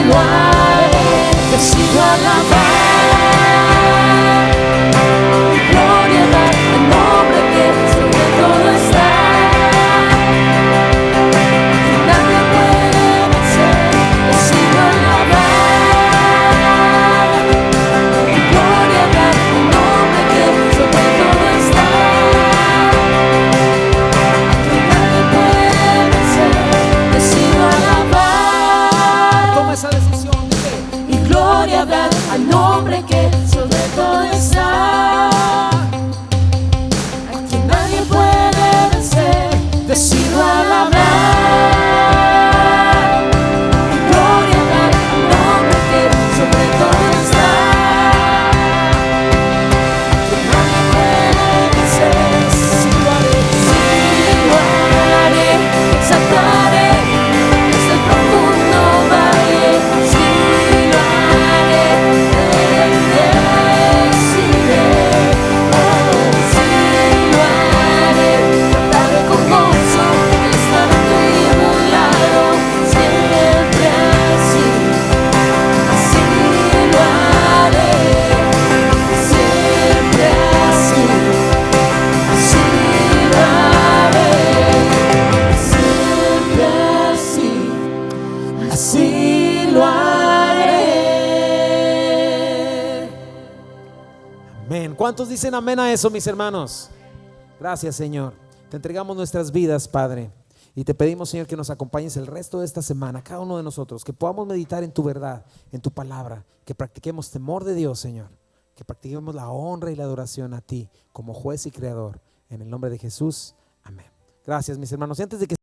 C: lo haré. Te sigo alabar, gloria dar al nombre que sobre todo está. Que nadie puede vencer. Te sigo alabar, gloria dar al nombre que sobre todo está. Que nadie puede vencer. Te sigo alabar.
B: toma esa decisión, dile.
C: Y gloria dar al nombre que sobre todo está, a quien nadie puede vencer. Decido alabar. Y gloria dar al nombre que sobre todo está, a quien nadie puede vencer. Sí lo haré, exaltaré desde el profundo valle. Sí lo haré, te bendeciré. Oh, sí lo haré, cantaré con gozo al estar atribulado. Siempre así, así lo haré. Siempre así, así lo haré. Siempre así,
B: Así lo haré. Amén. ¿Cuántos dicen amén a eso, mis hermanos? Gracias, Señor. Te entregamos nuestras vidas, Padre, y te pedimos, Señor, que nos acompañes el resto de esta semana, cada uno de nosotros, que podamos meditar en tu verdad, en tu palabra, que practiquemos temor de Dios, Señor, que practiquemos la honra y la adoración a ti como juez y creador. En el nombre de Jesús, amén. Gracias, mis hermanos. Y antes de que